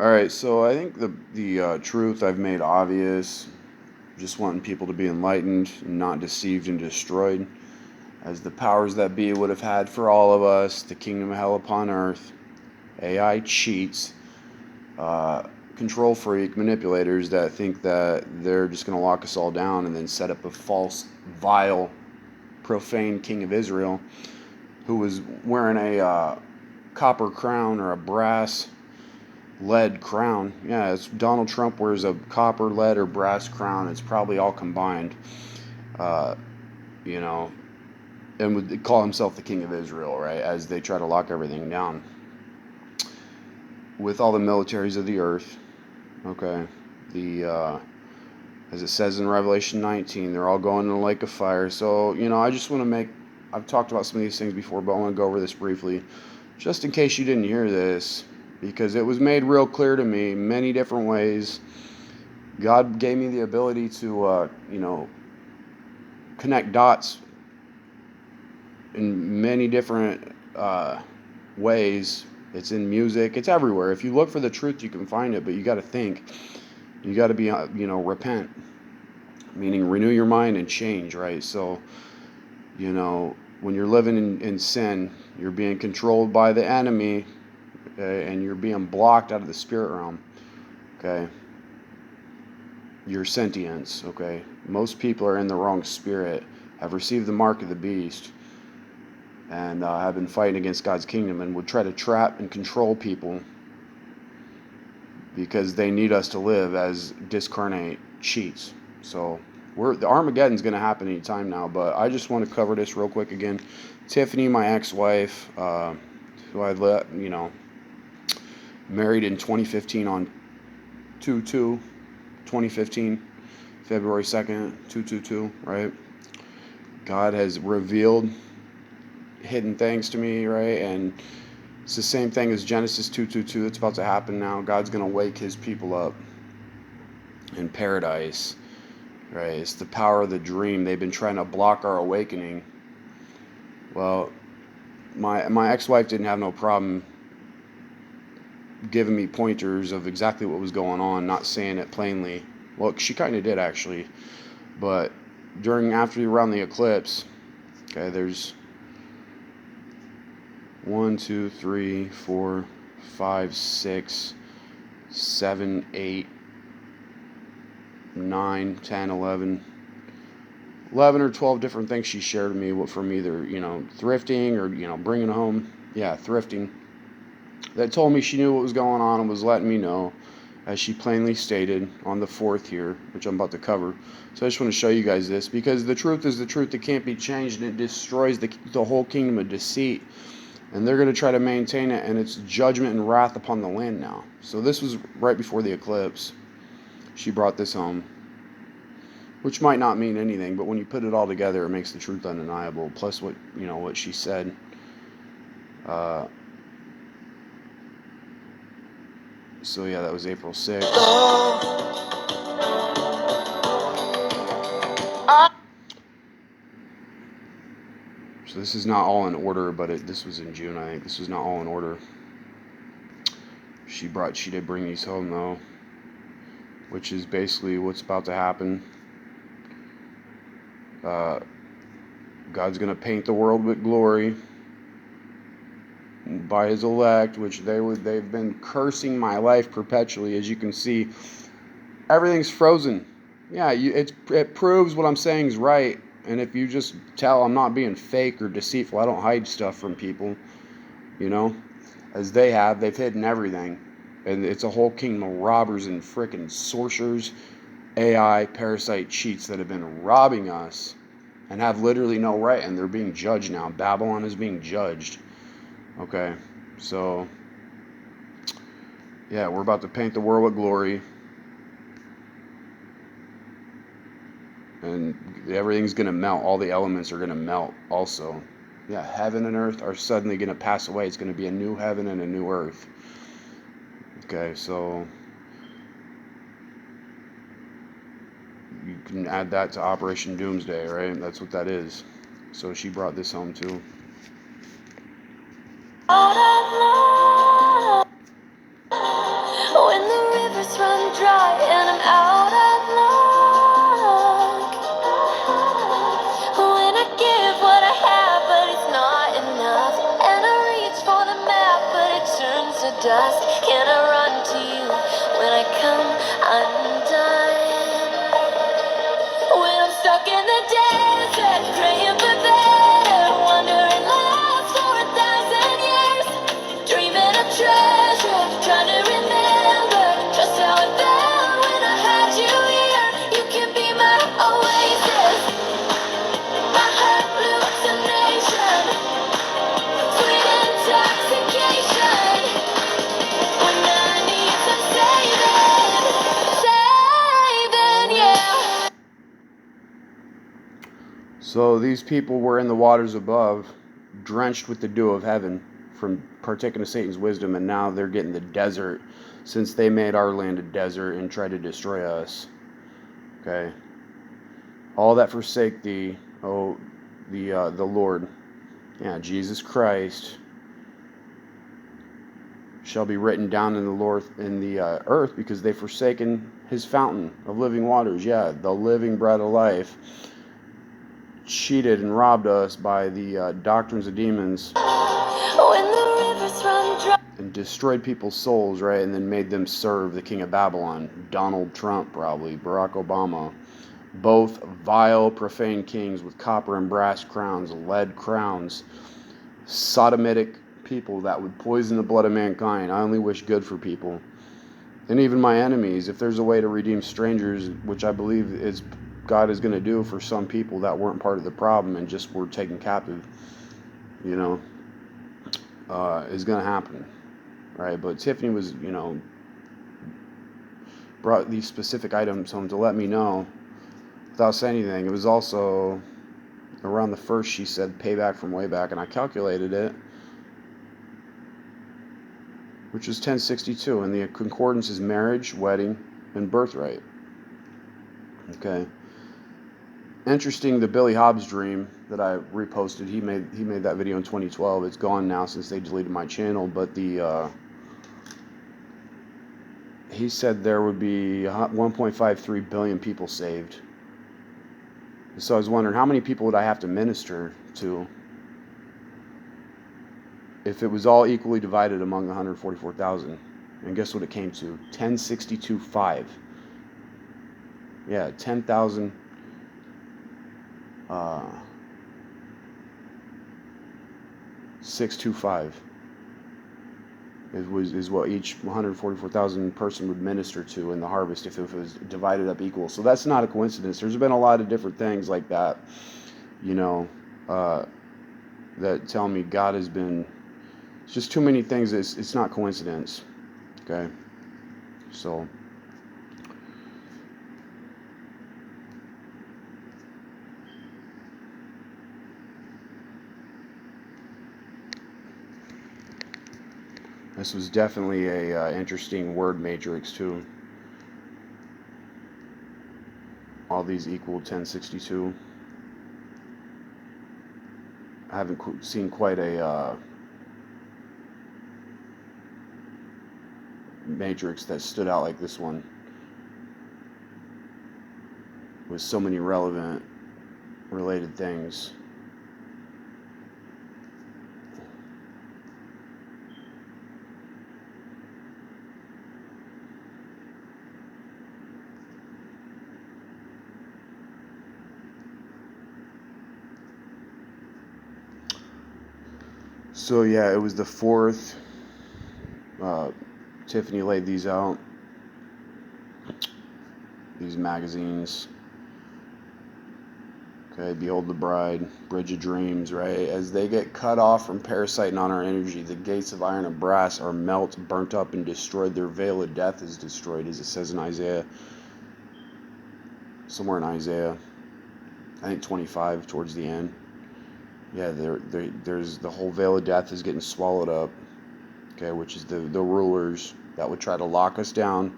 All right, so I think the truth I've made obvious, just wanting people to be enlightened, not deceived and destroyed, as the powers that be would have had for all of us, the kingdom of hell upon earth, AI cheats, uh, control freak manipulators that think that they're just going to lock us all down and then set up a false, vile, profane king of Israel who was wearing a copper crown or a brass lead crown. Yeah, it's Donald Trump wears a copper, lead, or brass crown. It's probably all combined. Uh, you know, and would call himself the king of Israel, right? As they try to lock everything down with all the militaries of the earth. Okay, the as it says in Revelation 19, they're all going in the lake of fire. So I just want to make. I've talked about some of these things before, but I want to go over this briefly, just in case you didn't hear this, because it was made real clear to me many different ways. God gave me the ability to, connect dots in many different ways. It's in music. It's everywhere. If you look for the truth, you can find it. But you got to think. You got to be, repent, meaning renew your mind and change, right? So, when you're living in sin, you're being controlled by the enemy, and you're being blocked out of the spirit realm. Okay. Your sentience, okay? Most people are in the wrong spirit, have received the mark of the beast, and have been fighting against God's kingdom and would try to trap and control people because they need us to live as discarnate cheats. So the Armageddon's going to happen anytime now, but I just want to cover this real quick again. Tiffany, my ex-wife, who I married in 2015 on 2/2, 2015. February 2nd, 222, right? God has revealed hidden things to me, right? And it's the same thing as Genesis 2:22. It's about to happen now. God's going to wake his people up in paradise, right? It's the power of the dream. They've been trying to block our awakening. Well, my ex-wife didn't have no problem giving me pointers of exactly what was going on, not saying it plainly. Well, she kind of did actually. But around the eclipse, okay, there's 1, 2, 3, 4, 5, 6, 7, 8, 9, 10, 11 or 12 different things she shared with me from either, thrifting or, bringing home. Yeah, thrifting. That told me she knew what was going on and was letting me know, as she plainly stated on the 4th here, which I'm about to cover. So I just want to show you guys this, because the truth is the truth that can't be changed, and it destroys the whole kingdom of deceit. And they're going to try to maintain it, and it's judgment and wrath upon the land now. So this was right before the eclipse. She brought this home, which might not mean anything, but when you put it all together, it makes the truth undeniable. Plus what she said. So yeah, that was April 6th. So this is not all in order, but this was in June, I think. This was not all in order. She did bring these home though, which is basically what's about to happen. God's going to paint the world with glory by his elect, which they've been cursing my life perpetually. As you can see, everything's frozen. Yeah, it proves what I'm saying is right. And if you just tell I'm not being fake or deceitful, I don't hide stuff from people, as they've hidden everything. And it's a whole kingdom of robbers and frickin' sorcerers, AI, parasite cheats that have been robbing us and have literally no right, and they're being judged now. Babylon is being judged. Okay, so yeah, we're about to paint the world with glory, and everything's gonna melt. All the elements are gonna melt also. Yeah, heaven and earth are suddenly gonna pass away. It's gonna be a new heaven and a new earth. Okay, so you can add that to Operation Doomsday, right? That's what that is. So she brought this home too. When dust. Can I run to you when I come undone? When I'm stuck in the desert, praying for better, wandering lost for 1,000 years, dreaming of treasure, trying to remember just how it felt when I had you here. You can be my oasis, my hallucination, sweet intoxication. When I need some saving, yeah. So these people were in the waters above, drenched with the dew of heaven from partaking of Satan's wisdom, and now they're getting the desert since they made our land a desert and tried to destroy us. Okay. All that forsake thee, O the Lord, yeah, Jesus Christ, shall be written down in the earth, because they've forsaken his fountain of living waters. Yeah, the living bread of life. Cheated and robbed us by the doctrines of demons, and destroyed people's souls, right? And then made them serve the king of Babylon, Donald Trump, probably Barack Obama, both vile, profane kings with copper and brass crowns, lead crowns, sodomitic people that would poison the blood of mankind. I only wish good for people, and even my enemies. If there's a way to redeem strangers, which I believe is God is going to do for some people that weren't part of the problem and just were taken captive, you know, is going to happen, right? But Tiffany was, brought these specific items home to let me know without saying anything. It was also around the first, she said, payback from way back, and I calculated it, which is 1062, and the concordance is marriage, wedding, and birthright. Okay. Interesting, the Billy Hobbs dream that I reposted, he made that video in 2012. It's gone now since they deleted my channel, but he said there would be 1.53 billion people saved. So I was wondering, how many people would I have to minister to if it was all equally divided among the 144,000? And guess what it came to? 1062.5. Yeah, 10,000. 625 is what each 144,000 person would minister to in the harvest if it was divided up equal. So that's not a coincidence. There's been a lot of different things like that, that tell me God has been. It's just too many things. It's not coincidence. Okay, so. This was definitely a interesting word matrix too. All these equal 1062. I haven't seen quite a matrix that stood out like this one, with so many relevant, related things. So yeah, it was the 4th. Tiffany laid these out. These magazines. Okay, Behold the Bride, Bridge of Dreams, right? As they get cut off from parasiting on our energy, the gates of iron and brass are burnt up, and destroyed. Their veil of death is destroyed, as it says in Isaiah. Somewhere in Isaiah, I think 25, towards the end. Yeah, there's the whole veil of death is getting swallowed up. Okay, which is the rulers that would try to lock us down.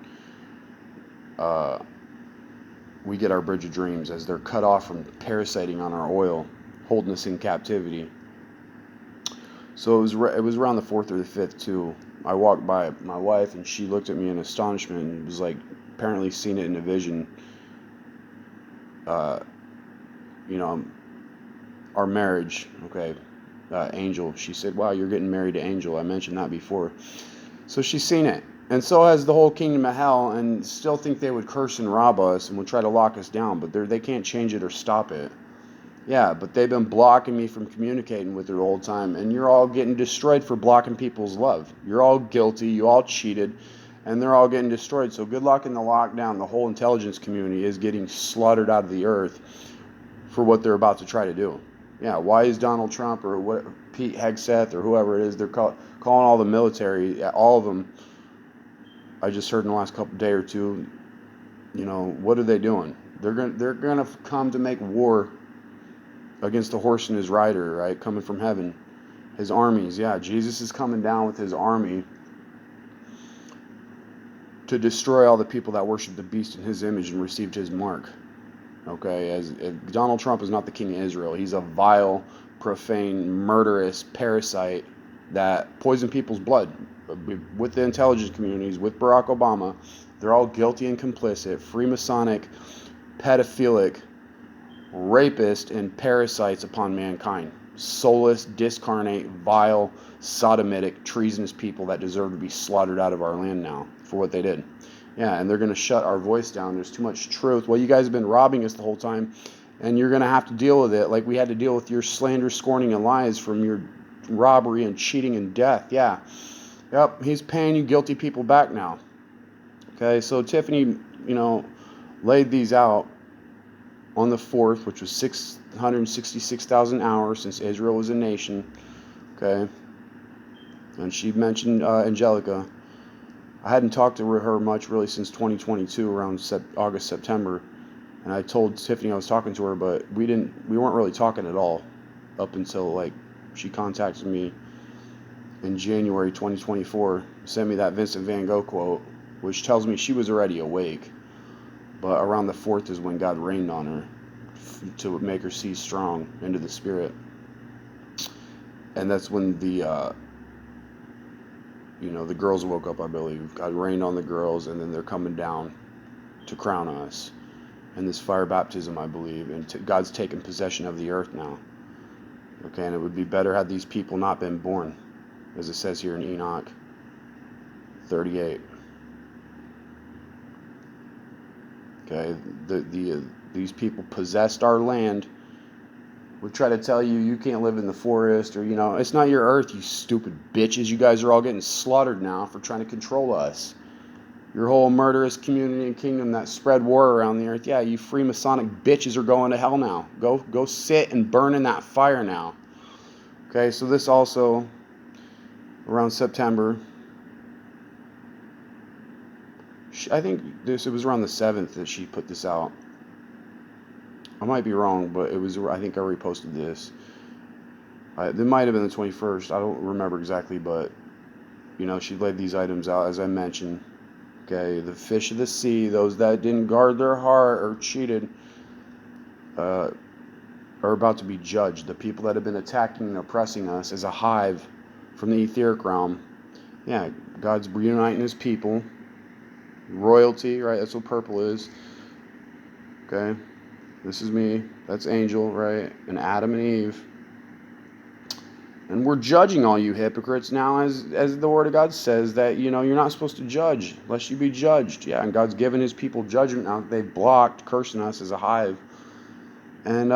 We get our Bridge of Dreams as they're cut off from parasiting on our oil, holding us in captivity. So it was around the 4th or the 5th too. I walked by my wife and she looked at me in astonishment and was like, apparently seen it in a vision. Our marriage, okay, Angel. She said, "Wow, you're getting married to Angel." I mentioned that before. So she's seen it. And so has the whole kingdom of hell, and still think they would curse and rob us and would try to lock us down, but they can't change it or stop it. Yeah, but they've been blocking me from communicating with her the whole time, and you're all getting destroyed for blocking people's love. You're all guilty, you all cheated, and they're all getting destroyed. So good luck in the lockdown. The whole intelligence community is getting slaughtered out of the earth for what they're about to try to do. Yeah, why is Donald Trump or what Pete Hegseth or whoever it is, they're calling all the military, all of them. I just heard in the last day or two, what are they doing? They're gonna come to make war against the horse and his rider, right? Coming from heaven, his armies. Yeah, Jesus is coming down with his army to destroy all the people that worship the beast in his image and received his mark. Okay, as Donald Trump is not the king of Israel. He's a vile, profane, murderous parasite that poisoned people's blood. With the intelligence communities, with Barack Obama, they're all guilty and complicit, Freemasonic, pedophilic, rapist, and parasites upon mankind. Soulless, discarnate, vile, sodomitic, treasonous people that deserve to be slaughtered out of our land now for what they did. Yeah, and they're going to shut our voice down. There's too much truth. Well, you guys have been robbing us the whole time, and you're going to have to deal with it like we had to deal with your slander, scorning, and lies from your robbery and cheating and death. Yeah. Yep, he's paying you guilty people back now. Okay, so Tiffany, laid these out on the 4th, which was 666,000 hours since Israel was a nation. Okay, and she mentioned Angelica. I hadn't talked to her much really since 2022, around August, September, and I told Tiffany I was talking to her, but we weren't really talking at all up until she contacted me in January 2024, sent me that Vincent van Gogh quote, which tells me she was already awake. But around the 4th is when God rained on her to make her see strong into the spirit. And that's when the girls woke up, I believe. God rained on the girls, and then they're coming down to crown us. And this fire baptism, I believe. And God's taken possession of the earth now. Okay, and it would be better had these people not been born, as it says here in Enoch 38. Okay, these people possessed our land. Would try to tell you can't live in the forest, or it's not your earth, you stupid bitches. You guys are all getting slaughtered now for trying to control us. Your whole murderous community and kingdom that spread war around the earth. Yeah, you Freemasonic bitches are going to hell now. Go sit and burn in that fire now. Okay, so this also around September. I think it was around the 7th that she put this out. I might be wrong, but I think I reposted this. It might have been the 21st. I don't remember exactly, but she laid these items out as I mentioned. Okay, the fish of the sea, those that didn't guard their heart or cheated, are about to be judged. The people that have been attacking and oppressing us as a hive from the etheric realm. Yeah, God's reuniting his people. Royalty, right? That's what purple is. Okay, this is me. That's Angel, right? And Adam and Eve. And we're judging all you hypocrites now, as the Word of God says that, you're not supposed to judge lest you be judged. Yeah, and God's given his people judgment now that they've blocked, cursing us as a hive. And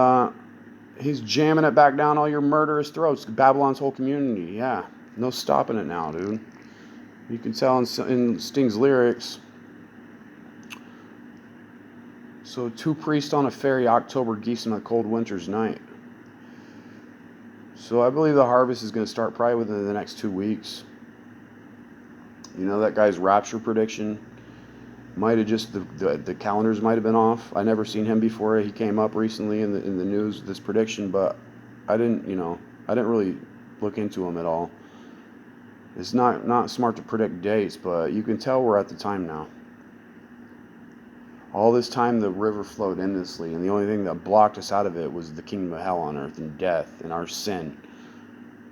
he's jamming it back down all your murderous throats, Babylon's whole community. Yeah, no stopping it now, dude. You can tell in Sting's lyrics. So 2 priests on a ferry, October geese in a cold winter's night. So I believe the harvest is going to start probably within the next 2 weeks. That guy's rapture prediction might have just, the calendars might have been off. I never seen him before. He came up recently in the news, this prediction, but I didn't really look into him at all. It's not smart to predict dates, but you can tell we're at the time now. All this time the river flowed endlessly, and the only thing that blocked us out of it was the kingdom of hell on earth and death and our sin.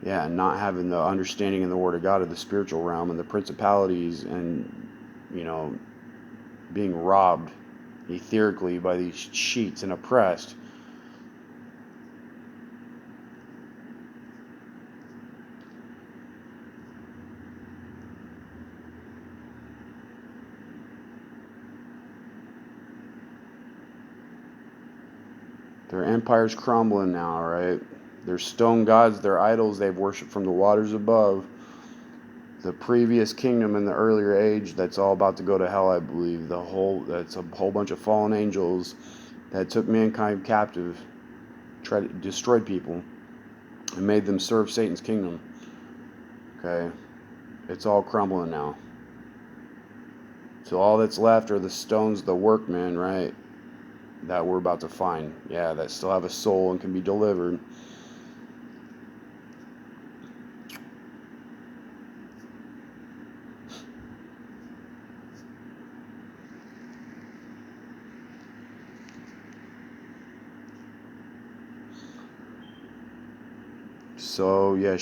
Yeah, and not having the understanding in the Word of God of the spiritual realm and the principalities, and being robbed etherically by these cheats and oppressed. Their empire's crumbling now, right? Their stone gods, their idols they've worshipped from the waters above. The previous kingdom in the earlier age, that's all about to go to hell, I believe. That's a whole bunch of fallen angels that took mankind captive, destroyed people, and made them serve Satan's kingdom. Okay? It's all crumbling now. So all that's left are the stones, the workmen, right? That we're about to find. Yeah, that still have a soul and can be delivered. So yeah,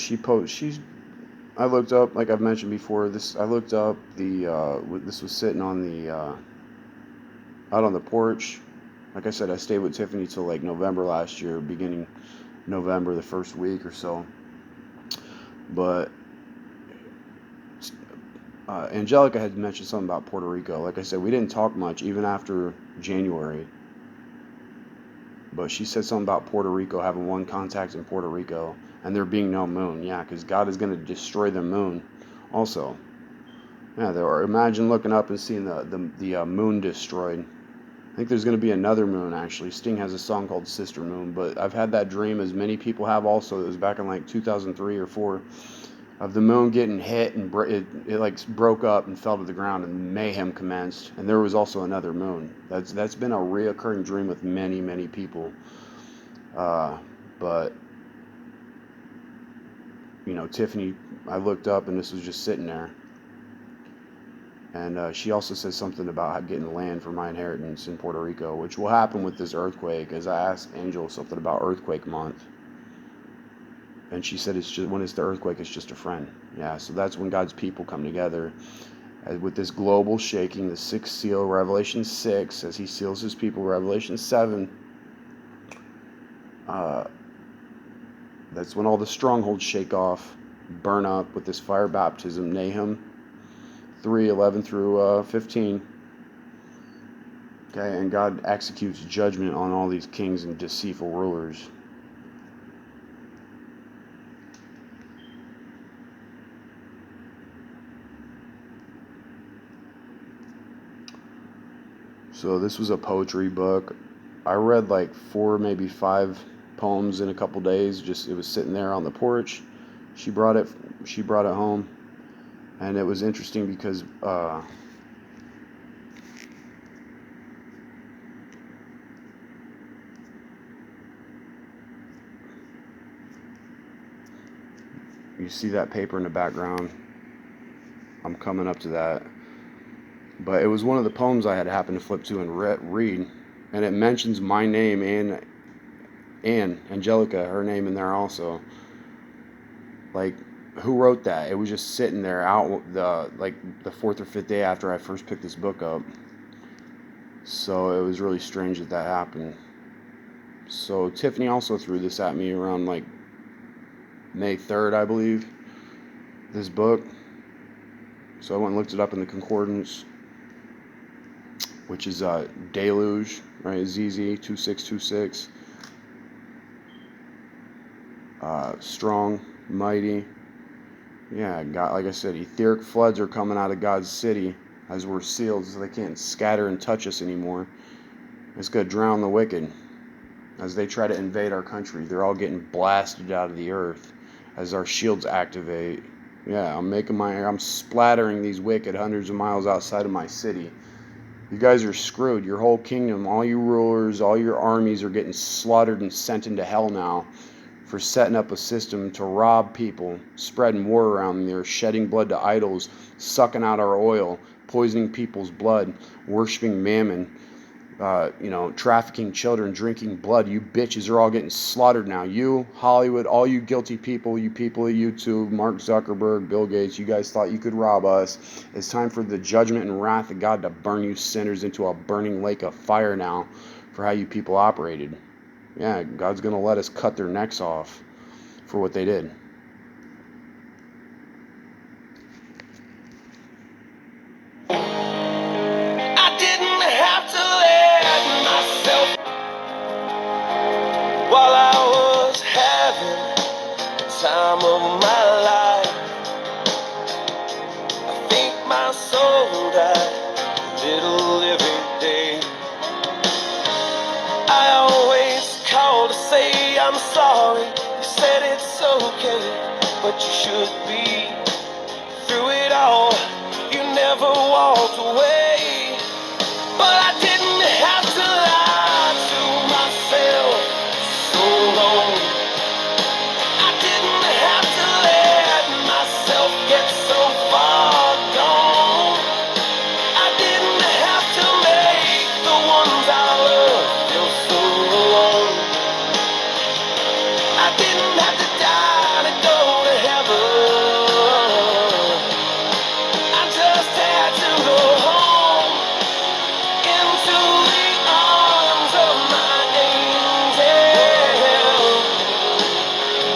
I looked up, like I've mentioned before, I looked up this was sitting on out on the porch. Like I said, I stayed with Tiffany till like November last year, beginning November, the first week or so. But Angelica had mentioned something about Puerto Rico. Like I said, we didn't talk much even after January. But she said something about Puerto Rico, having one contact in Puerto Rico, and there being no moon. Yeah, because God is going to destroy the moon also. Yeah, imagine looking up and seeing the moon destroyed. I think there's going to be another moon, actually. Sting has a song called Sister Moon, but I've had that dream, as many people have also. It was back in like 2003 or 4, of the moon getting hit, and it like broke up and fell to the ground, and mayhem commenced. And there was also another moon. That's been a reoccurring dream with many people. But Tiffany, I looked up and this was just sitting there. And she also said something about getting land for my inheritance in Puerto Rico, which will happen with this earthquake, as I asked Angel something about earthquake month. And she said when it's the earthquake, it's just a friend. Yeah, so that's when God's people come together. With this global shaking, the sixth seal, Revelation 6, as he seals his people, Revelation 7, that's when all the strongholds shake off, burn up with this fire baptism, Nahum 3:11 through 15. Okay, and God executes judgment on all these kings and deceitful rulers. So this was a poetry book. I read like 4, maybe 5 poems in a couple days. It was sitting there on the porch. She brought it home, and it was interesting because you see that paper in the background. I'm coming up to that. But it was one of the poems I had happened to flip to and read, and it mentions my name and Angelica, her name in there also. Like, who wrote that? It was just sitting there out the 4th or 5th day after I first picked this book up. So it was really strange that happened. So Tiffany also threw this at me around like May 3rd, I believe, this book. So I went and looked it up in the concordance, which is deluge, right? ZZ 2626. Strong, mighty. Yeah, God, like I said, etheric floods are coming out of God's city as we're sealed, so they can't scatter and touch us anymore. It's going to drown the wicked as they try to invade our country. They're all getting blasted out of the earth as our shields activate. Yeah, I'm splattering these wicked hundreds of miles outside of my city. You guys are screwed. Your whole kingdom, all you rulers, all your armies are getting slaughtered and sent into hell now for setting up a system to rob people, spreading war around there, shedding blood to idols, sucking out our oil, poisoning people's blood, worshiping mammon, trafficking children, drinking blood. You bitches are all getting slaughtered now. You, Hollywood, all you guilty people, you people at YouTube, Mark Zuckerberg, Bill Gates, you guys thought you could rob us. It's time for the judgment and wrath of God to burn you sinners into a burning lake of fire now for how you people operated. Yeah, God's going to let us cut their necks off for what they did. I didn't have to let myself but you should be. Through it all, you never walked away. But I didn't have to lie to myself so long. I didn't have to let myself get so far gone. I didn't have to make the ones I love feel so alone. I didn't have to die to go to heaven. I just had to go home into the arms of my angel,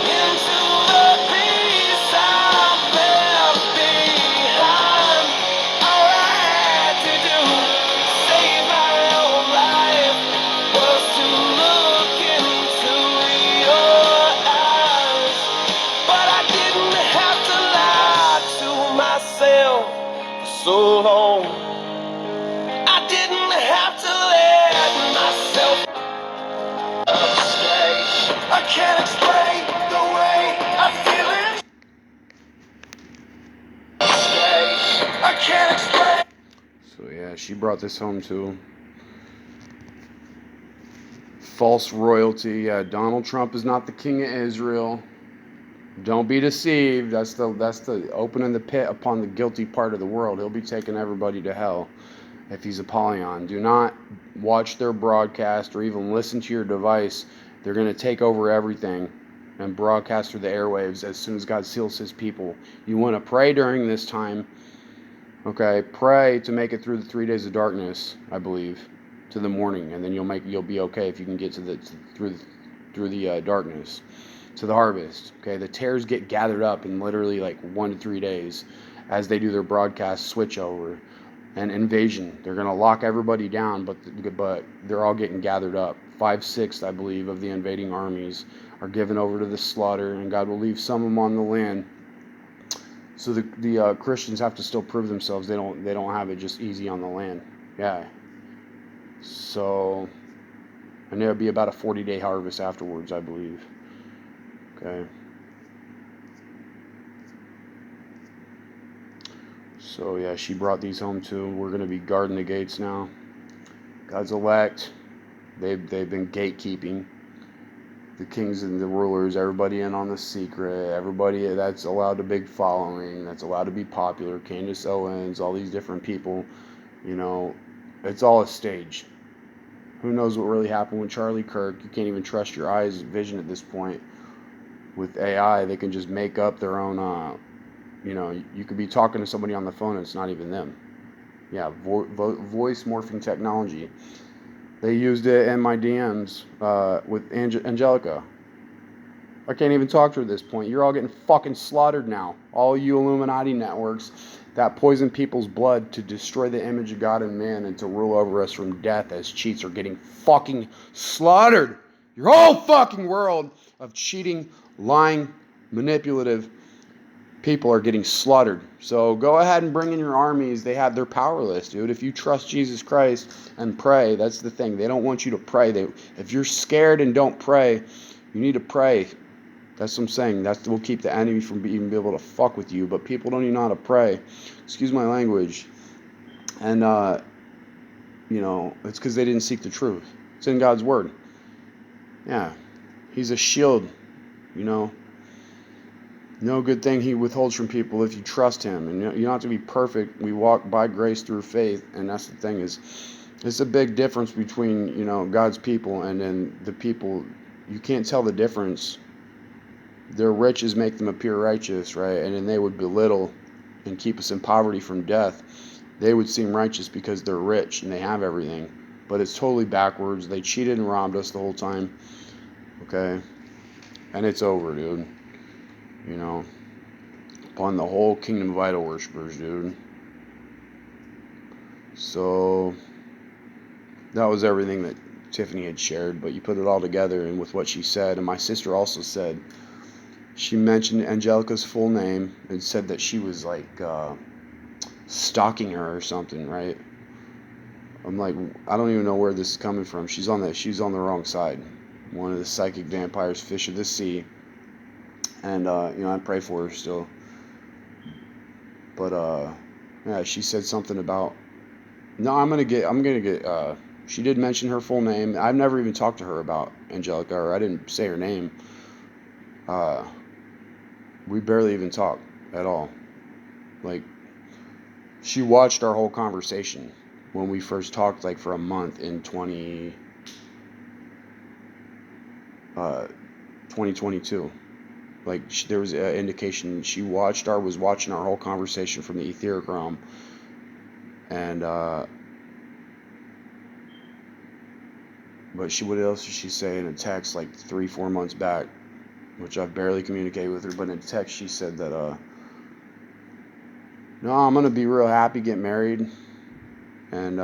into the peace I left behind. All I had to do to save my own life was to look into your eyes. But I didn't have to lie to myself for so long. I didn't have to let myself stay. I can't explain the way I feel it. Stay. I can't explain. So yeah, she brought this home too. False royalty. Yeah, Donald Trump is not the king of Israel. Don't be deceived. That's the opening the pit upon the guilty part of the world. He'll be taking everybody to hell if he's Apollyon. Do not watch their broadcast or even listen to your device. They're going to take over everything and broadcast through the airwaves as soon as God seals his people. You want to pray during this time. Okay, pray to make it through the 3 days of darkness, I believe, to the morning, and then you'll be okay if you can get through the darkness to the harvest. Okay, the tares get gathered up in literally like 1 to 3 days as they do their broadcast switch over and invasion. They're gonna lock everybody down, but they're all getting gathered up. 5/6, I believe, of the invading armies are given over to the slaughter, and God will leave some of them on the land. So the Christians have to still prove themselves. They don't have it just easy on the land. Yeah. So, and there'll be about a 40-day harvest afterwards, I believe. Okay. So yeah, she brought these home too. We're gonna be guarding the gates now. God's elect. They've been gatekeeping. The kings and the rulers, everybody in on the secret, everybody that's allowed a big following, that's allowed to be popular, Candace Owens, all these different people, it's all a stage. Who knows what really happened with Charlie Kirk? You can't even trust your eyes' vision at this point. With AI, they can just make up their own, you could be talking to somebody on the phone and it's not even them. Yeah, voice morphing technology. They used it in my DMs with Angelica. I can't even talk to her at this point. You're all getting fucking slaughtered now. All you Illuminati networks that poison people's blood to destroy the image of God and man and to rule over us from death as cheats are getting fucking slaughtered. Your whole fucking world of cheating, lying, manipulative people are getting slaughtered. So go ahead and bring in your armies. They're powerless, dude. If you trust Jesus Christ and pray, that's the thing. They don't want you to pray. If you're scared and don't pray, you need to pray. That's what I'm saying. That will keep the enemy from even be able to fuck with you. But people don't even know how to pray. Excuse my language. And, it's because they didn't seek the truth. It's in God's word. Yeah. He's a shield, No good thing he withholds from people if you trust him. And you don't have to be perfect. We walk by grace through faith. And that's the thing is, it's a big difference between, God's people and then the people. You can't tell the difference. Their riches make them appear righteous, right? And then they would belittle and keep us in poverty from death. They would seem righteous because they're rich and they have everything. But it's totally backwards. They cheated and robbed us the whole time. Okay? And it's over, dude. Upon the whole kingdom of idol worshippers, dude. So, that was everything that Tiffany had shared, but you put it all together and with what she said, and my sister also said, she mentioned Angelica's full name and said that she was like stalking her or something, right? I'm like, I don't even know where this is coming from. She's on the wrong side. One of the psychic vampires, fish of the sea. And I pray for her still. But yeah, she said something about, no, I'm gonna get. She did mention her full name. I've never even talked to her about Angelica, or I didn't say her name. We barely even talk at all. Like, she watched our whole conversation when we first talked, like for a month in 2022. Like, there was an indication she was watching our whole conversation from the etheric realm. And but what else did she say in a text like 3-4 months back, which I've barely communicated with her, but in a text she said that no, I'm gonna be real happy, get married, and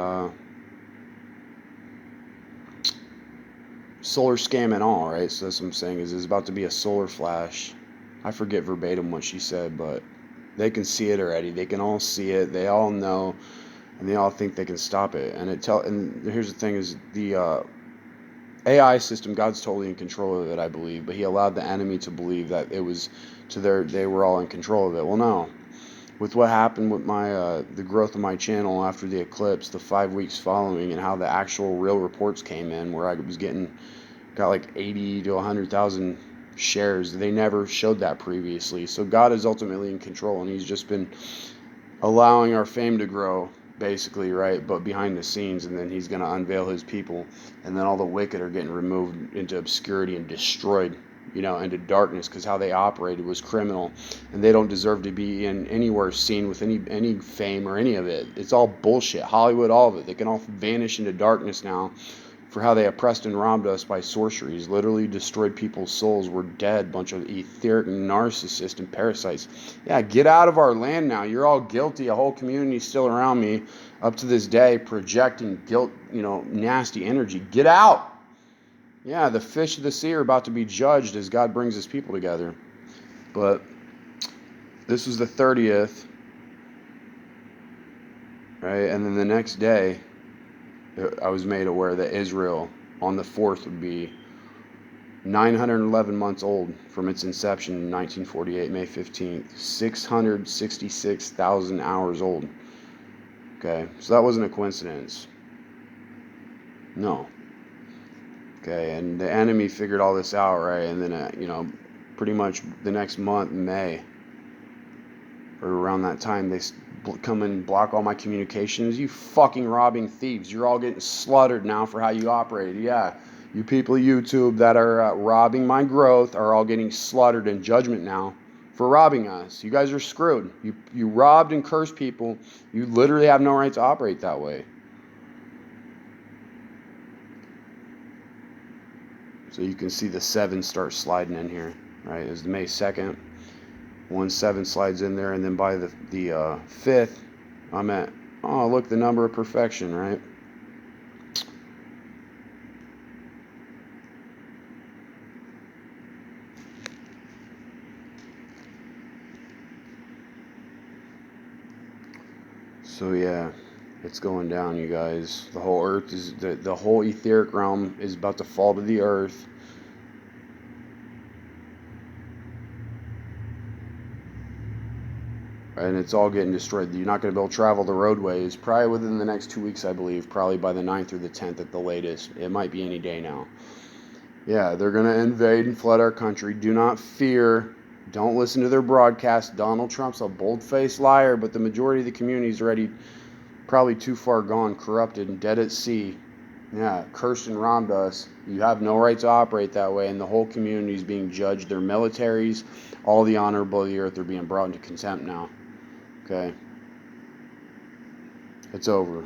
solar scam and all, right? So that's what I'm saying, is there's about to be a solar flash. I forget verbatim what she said, but they can see it already. They can all see it. They all know, and they all think they can stop it. And and here's the thing: is the AI system, God's totally in control of it, I believe, but He allowed the enemy to believe that it was they were all in control of it. Well, no. With what happened with my the growth of my channel after the eclipse, the 5 weeks following, and how the actual real reports came in, where I got like 80 to 100,000 shares. They never showed that previously. So God is ultimately in control, and He's just been allowing our fame to grow, basically, right? But behind the scenes, and then He's going to unveil His people, and then all the wicked are getting removed into obscurity and destroyed, into darkness, because how they operated was criminal, and they don't deserve to be anywhere seen with any fame or any of it. It's all bullshit. Hollywood, all of it. They can all vanish into darkness now for how they oppressed and robbed us by sorceries, literally destroyed people's souls. We're dead, bunch of etheric narcissists and parasites. Yeah, get out of our land now. You're all guilty. A whole community is still around me up to this day, projecting guilt, nasty energy. Get out. Yeah, the fish of the sea are about to be judged as God brings His people together. But this was the 30th, right? And then the next day, I was made aware that Israel on the 4th would be 911 months old from its inception in 1948, May 15th. 666,000 hours old. Okay, so that wasn't a coincidence. No. Okay, and the enemy figured all this out, right? And then, pretty much the next month, May, or around that time, they come and block all my communications. You fucking robbing thieves. You're all getting slaughtered now for how you operated. Yeah, you people of YouTube that are robbing my growth are all getting slaughtered in judgment now for robbing us. You guys are screwed. You robbed and cursed people. You literally have no right to operate that way. So you can see the 7 start sliding in here, right? It's May 2nd. 1-7 slides in there, and then by the 5th, I'm at, oh, look, the number of perfection, right? So yeah, it's going down, you guys. The whole earth is, the whole etheric realm is about to fall to the earth. And it's all getting destroyed. You're not going to be able to travel the roadways probably within the next 2 weeks, I believe. Probably by the 9th or the 10th at the latest. It might be any day now. Yeah, they're going to invade and flood our country. Do not fear. Don't listen to their broadcast. Donald Trump's a bold-faced liar, but the majority of the community is already probably too far gone, corrupted, and dead at sea. Yeah, cursed and robbed us. You have no right to operate that way, and the whole community is being judged. Their militaries, all the honorable of the earth are being brought into contempt now. Okay. It's over.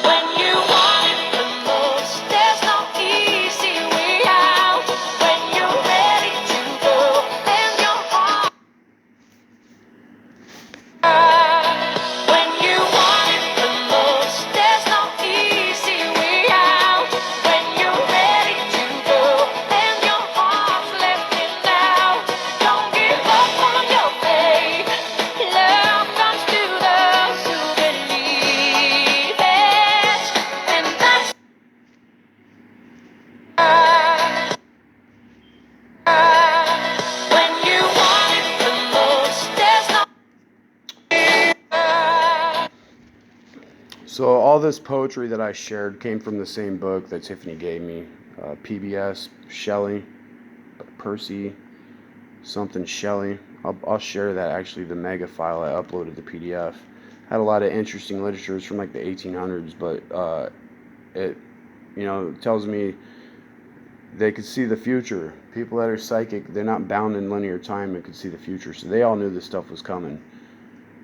When you want it the most, there's no easy way out. When you're ready to go, then your heart. So all this poetry that I shared came from the same book that Tiffany gave me. PBS, Shelley, Percy, something Shelley. I'll share that, actually, the mega file I uploaded, the PDF. Had a lot of interesting literature. It's from like the 1800s, but it, tells me they could see the future. People that are psychic, they're not bound in linear time and could see the future. So they all knew this stuff was coming.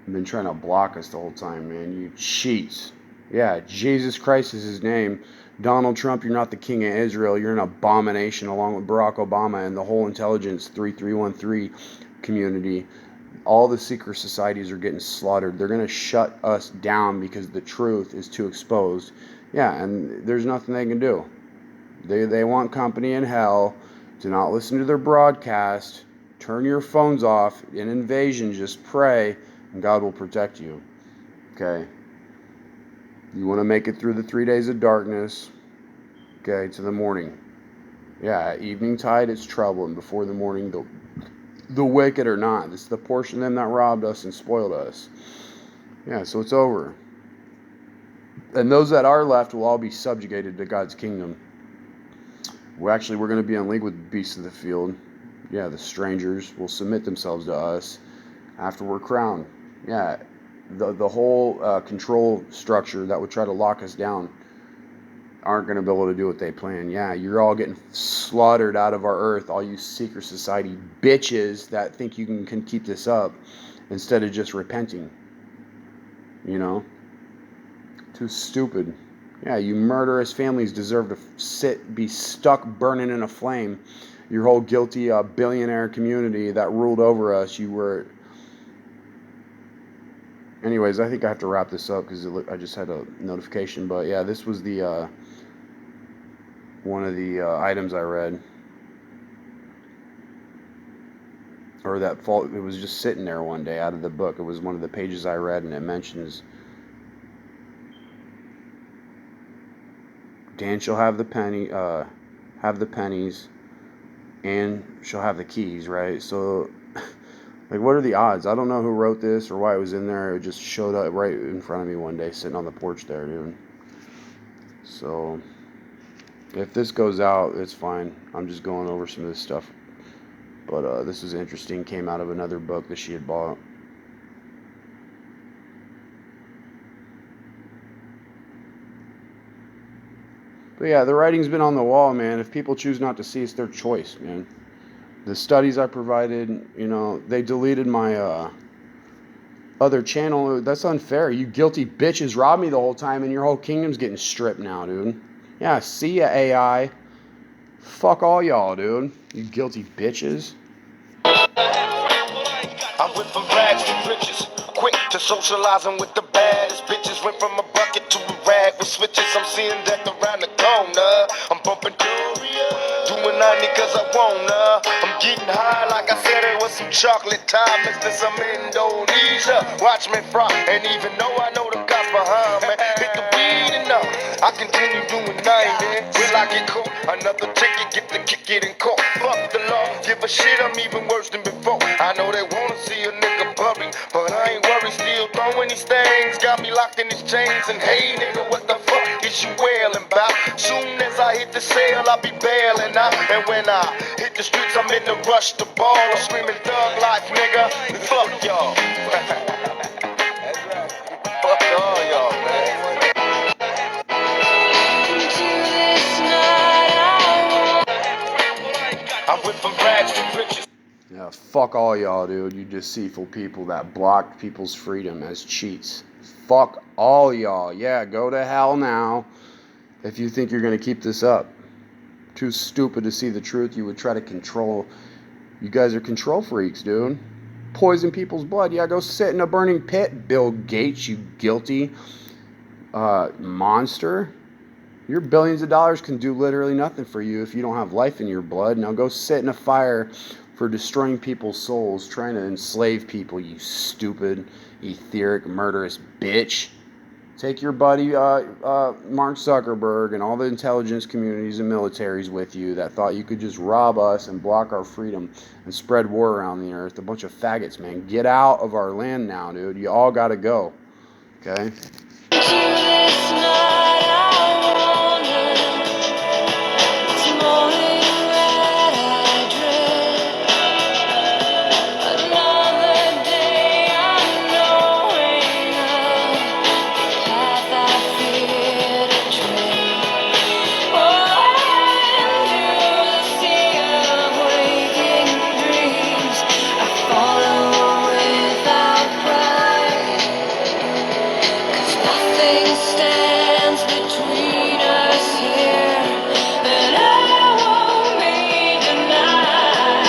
They've been trying to block us the whole time, man. You cheats. Yeah, Jesus Christ is his name. Donald Trump, you're not the king of Israel. You're an abomination, along with Barack Obama and the whole intelligence 3313 community. All the secret societies are getting slaughtered. They're going to shut us down because the truth is too exposed. Yeah, and there's nothing they can do. They want company in hell. Do not listen to their broadcast. Turn your phones off. In invasion, just pray, and God will protect you. Okay? You want to make it through the 3 days of darkness, okay, to the morning. Yeah, at evening tide, it's trouble, and before the morning, the wicked are not. This is the portion of them that robbed us and spoiled us. Yeah, so it's over. And those that are left will all be subjugated to God's kingdom. We're going to be in league with the beasts of the field. Yeah, the strangers will submit themselves to us after we're crowned. Yeah, the whole control structure that would try to lock us down aren't going to be able to do what they plan. Yeah, you're all getting slaughtered out of our earth, all you secret society bitches that think you can keep this up instead of just repenting. Too stupid. Yeah, you murderous families deserve to be stuck burning in a flame. Your whole guilty billionaire community that ruled over us, you were... Anyways, I think I have to wrap this up because I just had a notification. But yeah, this was the one of the items I read. Or that fault, it was just sitting there one day out of the book. It was one of the pages I read, and it mentions Dan shall have the pennies, and shall have the keys, right? So, like, what are the odds? I don't know who wrote this or why it was in there. It just showed up right in front of me one day, sitting on the porch there, dude. So, if this goes out, it's fine. I'm just going over some of this stuff. But this is interesting. Came out of another book that she had bought. But yeah, the writing's been on the wall, man. If people choose not to see, it's their choice, man. The studies I provided, they deleted my other channel. That's unfair. You guilty bitches robbed me the whole time, and your whole kingdom's getting stripped now, dude. Yeah, see ya, AI. Fuck all y'all, dude. You guilty bitches. I went from rags to riches, quick to socializing with the baddest bitches. Went from a bucket to a rag with switches. I'm seeing death around the corner. I'm bumping doing 90 cause I wanna. I'm getting high like I said it was some chocolate time mixed in some Indonesia. Watch me fry, and even though I know the cops behind me, hit the weed enough, I continue doing 90. Will I get caught? Another ticket, get the kick it in court. Fuck the law, give a shit, I'm even worse than before. I know they wanna see a nigga bury, but I ain't worried, still throwing these things. Got me locked in these chains, and hey nigga, what the fuck is you wailing about? Soon as I hit the cell, I'll be bailing out. And when I hit the streets, I'm in the rush to ball. I'm screaming thug life, nigga. Fuck y'all. Fuck all y'all, man. I went from rags to riches. Yeah, fuck all y'all, dude. You deceitful people that blocked people's freedom as cheats. Fuck all y'all. Yeah, go to hell now if you think you're going to keep this up. Too stupid to see the truth. You would try to control. You guys are control freaks, dude. Poison people's blood. Yeah, go sit in a burning pit, Bill Gates, you guilty monster. Your billions of dollars can do literally nothing for you if you don't have life in your blood. Now go sit in a fire for destroying people's souls, trying to enslave people, you stupid, etheric, murderous bitch. Take your buddy Mark Zuckerberg and all the intelligence communities and militaries with you that thought you could just rob us and block our freedom and spread war around the earth. A bunch of faggots, man. Get out of our land now, dude. You all gotta go. Okay? this night I wonder, this morning that I dread, another day unknowing of the path I fear to tread. Oh, into the sea of waking dreams I follow without pride. 'Cause nothing stands between us here that I won't be denied.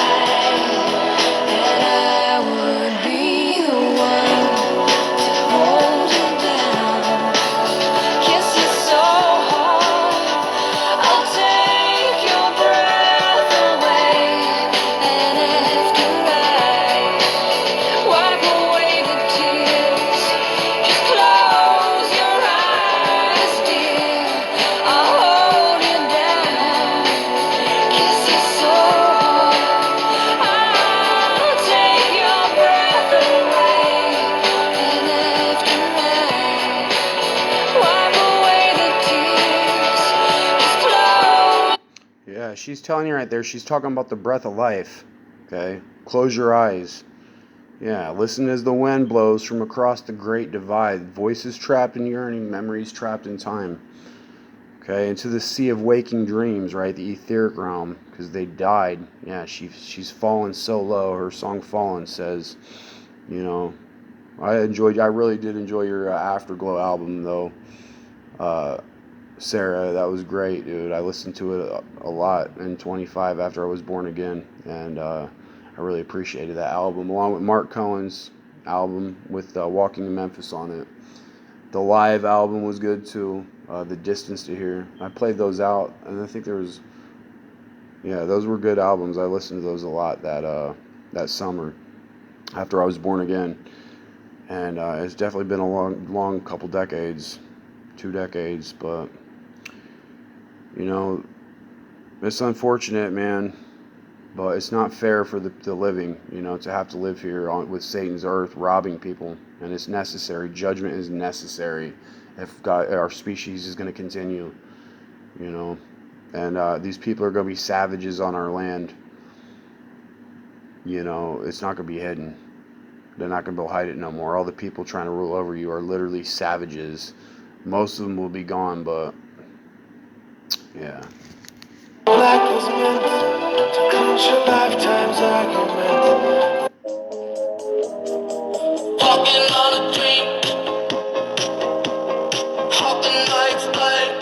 That I would be the one to hold you down, kiss you so hard I'll take your breath away. And after I wipe away the tears, just close your eyes, dear. I'll hold you down, kiss you so hard I'll take your breath away. And after I wipe away the tears, just close. Yeah, she's telling you right there. She's talking about the breath of life. Okay? Close your eyes. Yeah, listen as the wind blows from across the great divide. Voices trapped in yearning, memories trapped in time. Okay, into the sea of waking dreams, right? The etheric realm, because they died. Yeah, she's fallen so low. Her song "Fallen" says, you know, I really did enjoy your Afterglow album, though. Sarah, that was great, dude. I listened to it a lot in 25 after I was born again, and I really appreciated that album, along with Mark Cohen's album with Walking to Memphis on it. The live album was good too. The Distance to Here. I played those out, and I think those were good albums. I listened to those a lot that summer after I was born again, and it's definitely been a long couple decades, 2 decades, but it's unfortunate, man. But it's not fair for the living, to have to live here with Satan's earth, robbing people, and it's necessary. Judgment is necessary if our species is going to continue, and these people are going to be savages on our land. It's not going to be hidden. They're not going to be able to hide it no more. All the people trying to rule over you are literally savages. Most of them will be gone, but yeah. Black was meant to clinch a lifetime's argument. Walking on a dream, hoping night's light,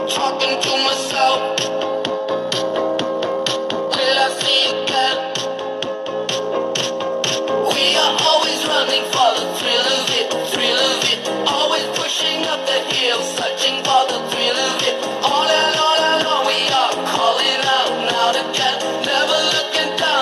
talking to myself. Will I see again? We are always running for the thrill of it, thrill of it. Always pushing up the hill, searching for the thrill of it. On and on we are calling out again, never looking down.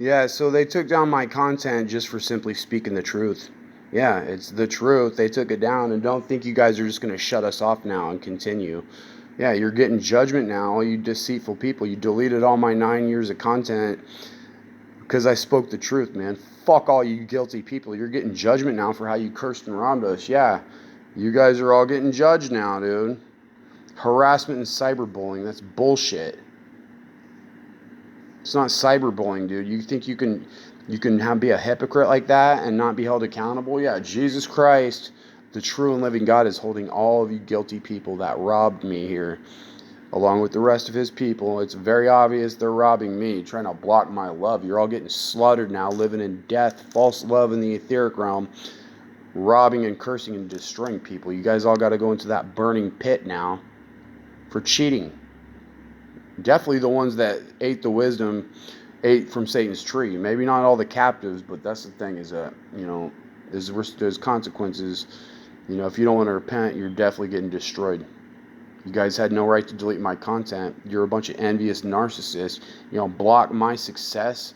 Yeah, so they took down my content just for simply speaking the truth. Yeah, it's the truth. They took it down, and don't think you guys are just going to shut us off now and continue. Yeah, you're getting judgment now, you deceitful people. You deleted all my 9 years of content because I spoke the truth, man. Fuck all you guilty people. You're getting judgment now for how you cursed and robbed us. Yeah, you guys are all getting judged now, dude. Harassment and cyberbullying, that's bullshit. It's not cyberbullying, dude. You think you can be a hypocrite like that and not be held accountable? Yeah, Jesus Christ, the true and living God, is holding all of you guilty people that robbed me here, along with the rest of his people. It's very obvious they're robbing me, trying to block my love. You're all getting slaughtered now, living in death, false love in the etheric realm, robbing and cursing and destroying people. You guys all got to go into that burning pit now for cheating. Definitely the ones that ate the wisdom, ate from Satan's tree. Maybe not all the captives, but that's the thing, is that, there's consequences. If you don't want to repent, you're definitely getting destroyed. You guys had no right to delete my content. You're a bunch of envious narcissists. Block my success.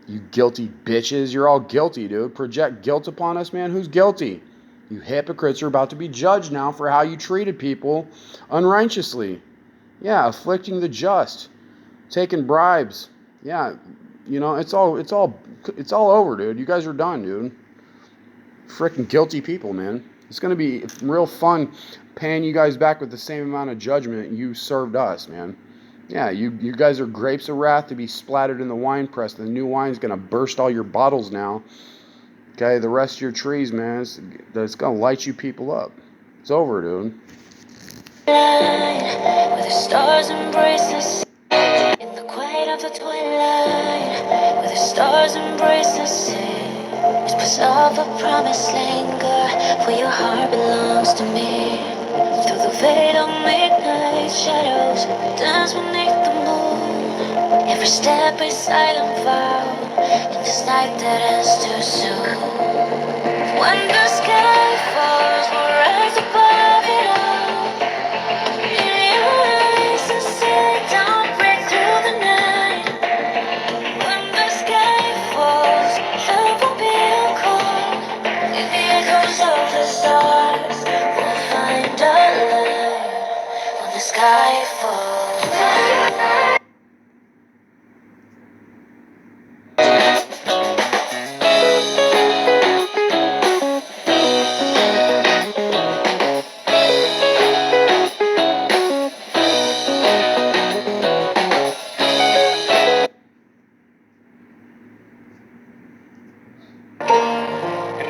You guilty bitches. You're all guilty, dude. Project guilt upon us, man. Who's guilty? You hypocrites are about to be judged now for how you treated people unrighteously. Yeah, afflicting the just, taking bribes. Yeah, it's all over, dude. You guys are done, dude. Freaking guilty people, man. It's gonna be real fun paying you guys back with the same amount of judgment you served us, man. Yeah, you guys are grapes of wrath to be splattered in the wine press. The new wine's gonna burst all your bottles now. Okay, the rest of your trees, man, it's gonna light you people up. It's over, dude. Where the stars embrace the sea, in the quiet of the twilight, where the stars embrace the sea. Whispers of a promise linger, for your heart belongs to me. Through the veil of midnight shadows, dance beneath the moon. Every step is silent vow, in this night that ends too soon. When the sky falls, we'll rise above it all. Sky falls.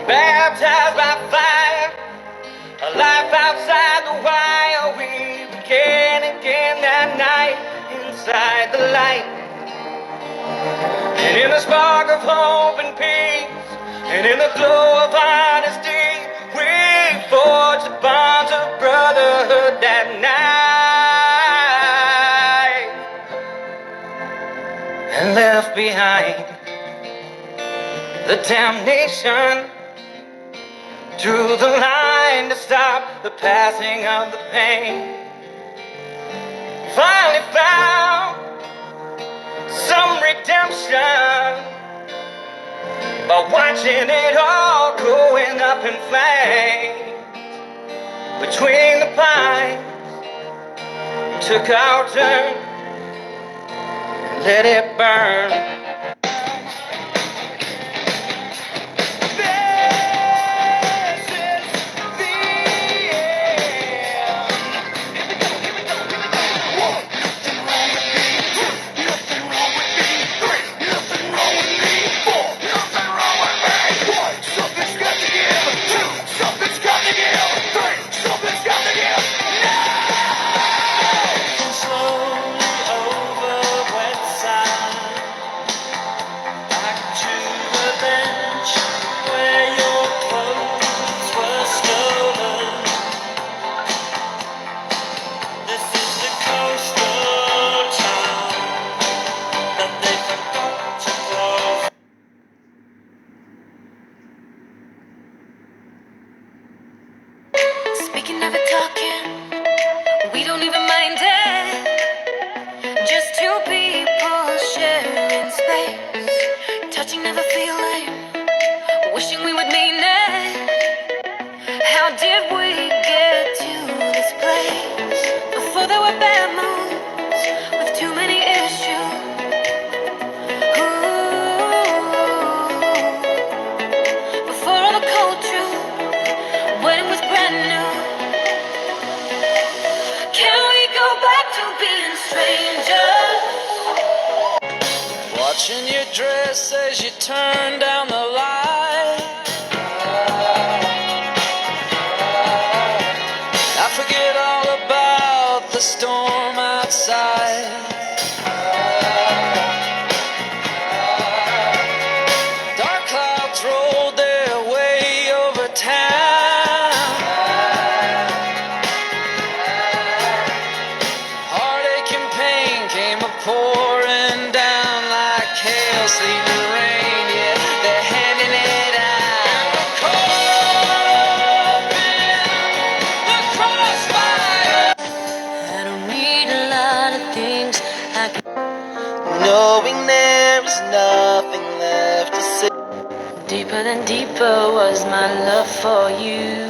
Baptized by fire, a life outside the wire. We began again that night inside the light. And in the spark of hope and peace, and in the glow of honesty, we forged the bonds of brotherhood that night, and left behind the damnation. Drew the line to stop the passing of the pain. Finally found some redemption by watching it all going up in flames. Between the pines, took our turn, let it burn. Speaking of it, talking, we don't even mind it. Just two people sharing space. did we get to this place? Before there were bad moons with too many issues. Before all the cold truth, when it was brand new. Can we go back to being strangers? Watching your dress as you turn down the light. I forget all about the storm outside. Dark clouds rolled their way over town. Heartache and pain came a-pouring down like hail, sleet and rain. Yeah, they're handing it out. We're caught in the crossfire. I don't need a lot of things. I can Knowing there is nothing left to say. deeper than deeper was my love for you.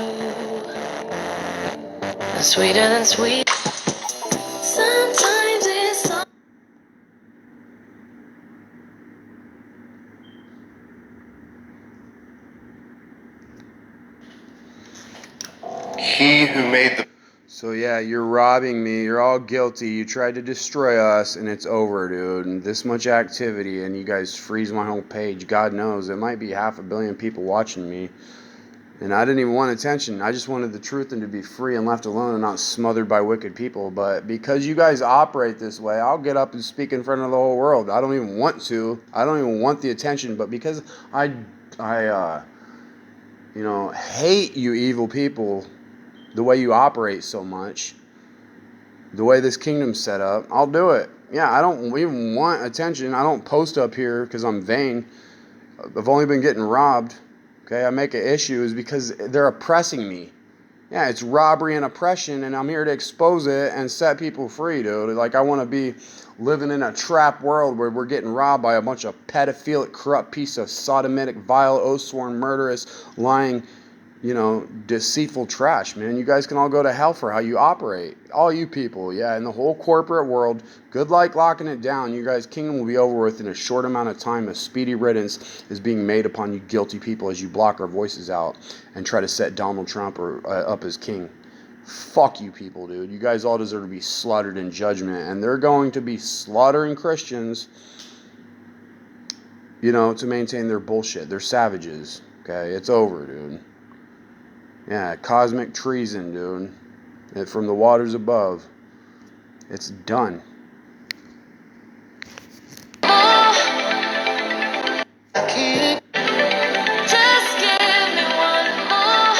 And sweeter than sweet. Sometimes it's all He who made the So yeah, you're robbing me. You're all guilty. You tried to destroy us, and it's over, dude. And this much activity, and you guys freeze my whole page. God knows, it might be 500 million people watching me. And I didn't even want attention. I just wanted the truth and to be free and left alone and not smothered by wicked people. But because you guys operate this way, I'll get up and speak in front of the whole world. I don't even want to. I don't even want the attention. But because I hate you evil people, the way you operate so much, the way this kingdom's set up, I'll do it. Yeah, I don't even want attention. I don't post up here because I'm vain. I've only been getting robbed. Okay, I make an issue is because they're oppressing me. Yeah, it's robbery and oppression, and I'm here to expose it and set people free, dude. Like, I want to be living in a trap world where we're getting robbed by a bunch of pedophilic, corrupt piece of sodomitic, vile, oath-sworn, murderous, lying, deceitful trash, man. You guys can all go to hell for how you operate. All you people, yeah, in the whole corporate world, good luck locking it down. You guys' kingdom will be over with in a short amount of time. A speedy riddance is being made upon you guilty people as you block our voices out and try to set Donald Trump up as king. Fuck you people, dude. You guys all deserve to be slaughtered in judgment, and they're going to be slaughtering Christians, to maintain their bullshit. They're savages, okay? It's over, dude. Yeah, cosmic treason, dude. From the waters above. It's done. just give me one more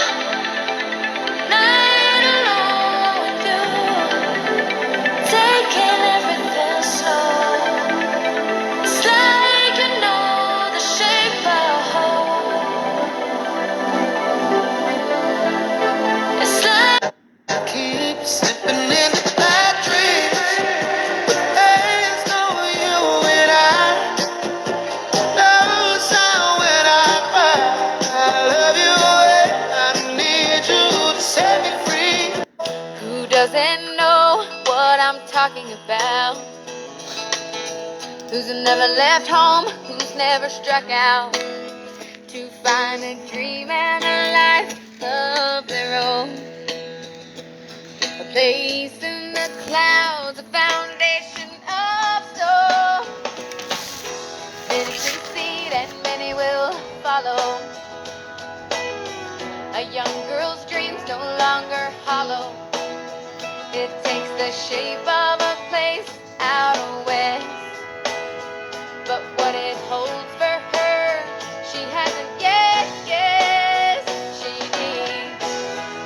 night alone with you. Taking everything slow. It's like you know the shape I hold. It's like Keep slipping into bad dreams. There's no you and I. No sound when I cry. I love you and I need you to set me free. who doesn't know what I'm talking about? Who's never left home? Who's never struck out to find a dream and a life of their own? A place in the clouds, a foundation of stone. Many succeed and many will follow. A young girl's dreams no longer hollow. It takes the shape of a place out west. But what it holds for her, she hasn't yet guessed. She needs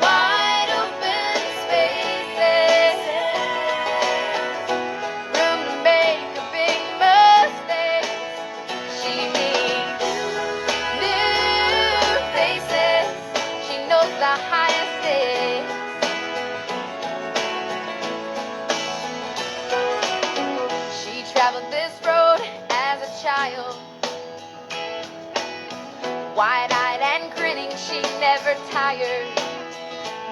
wide open spaces, room to make a big mistake. She needs new faces. She knows the highest stakes. She traveled this road as a child, wide-eyed and grinning, she never tired.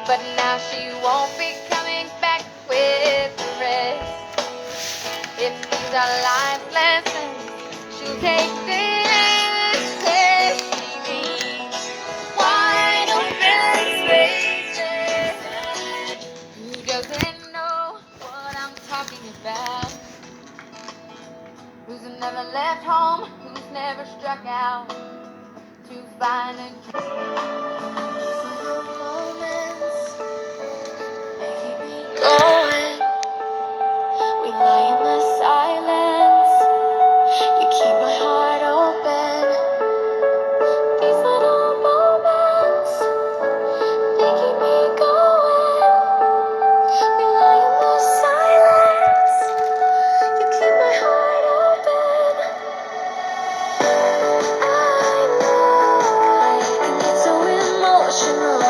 but now she won't be coming back with the rest. If these are life lessons, she'll take this test. She needs wide open spaces. Who doesn't know what I'm talking about? Who's never left home? Who's never struck out to find a moments they keep me going. We lie in the silence. You keep my heart open. These little moments they keep me going. We lie in the silence. You keep my heart open. I know I can get so emotional.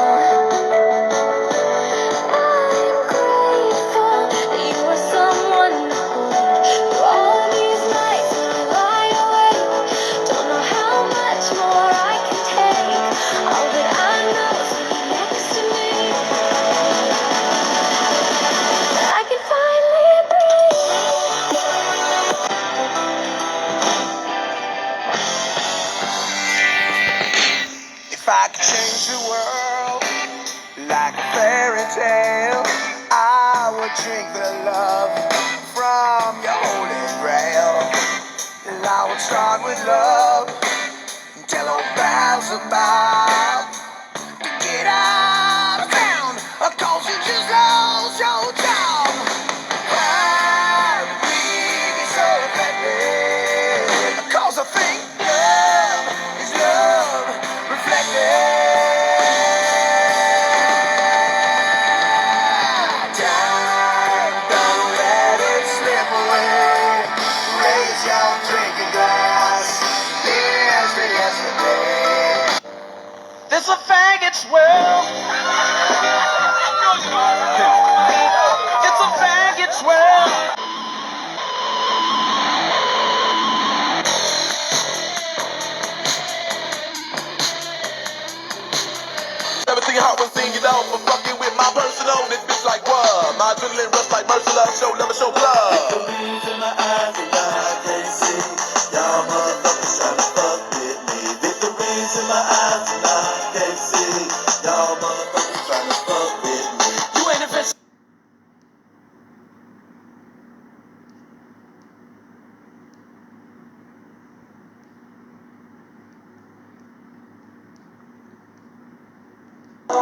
I'm grateful that you are someone to hold. Through all these nights when I lie awake, don't know how much more I can take. All that I know is when you're next to me, I can finally breathe. If I could change the world like a fairy tale, I would drink the love from your holy grail. And I would start with love and tell old pals about to get out of town, 'cause you just lost your job. Why we get so affected? 'Cause I think love is love reflected. Time, don't let it slip away. Raise your drinking glass. Here's to yesterday. This a faggot's world. It's a faggot's world. Everything hot was seen, you know, for fucking with my personal. This bitch like what? My adrenaline rush like mercy love, show love and show blood. The beams in my eyes and I can't see. Y'all motherfuckers trying to fuck with me. Victories in my eyes and I can't see. Y'all motherfuckers trying to fuck with me. You ain't a bitch.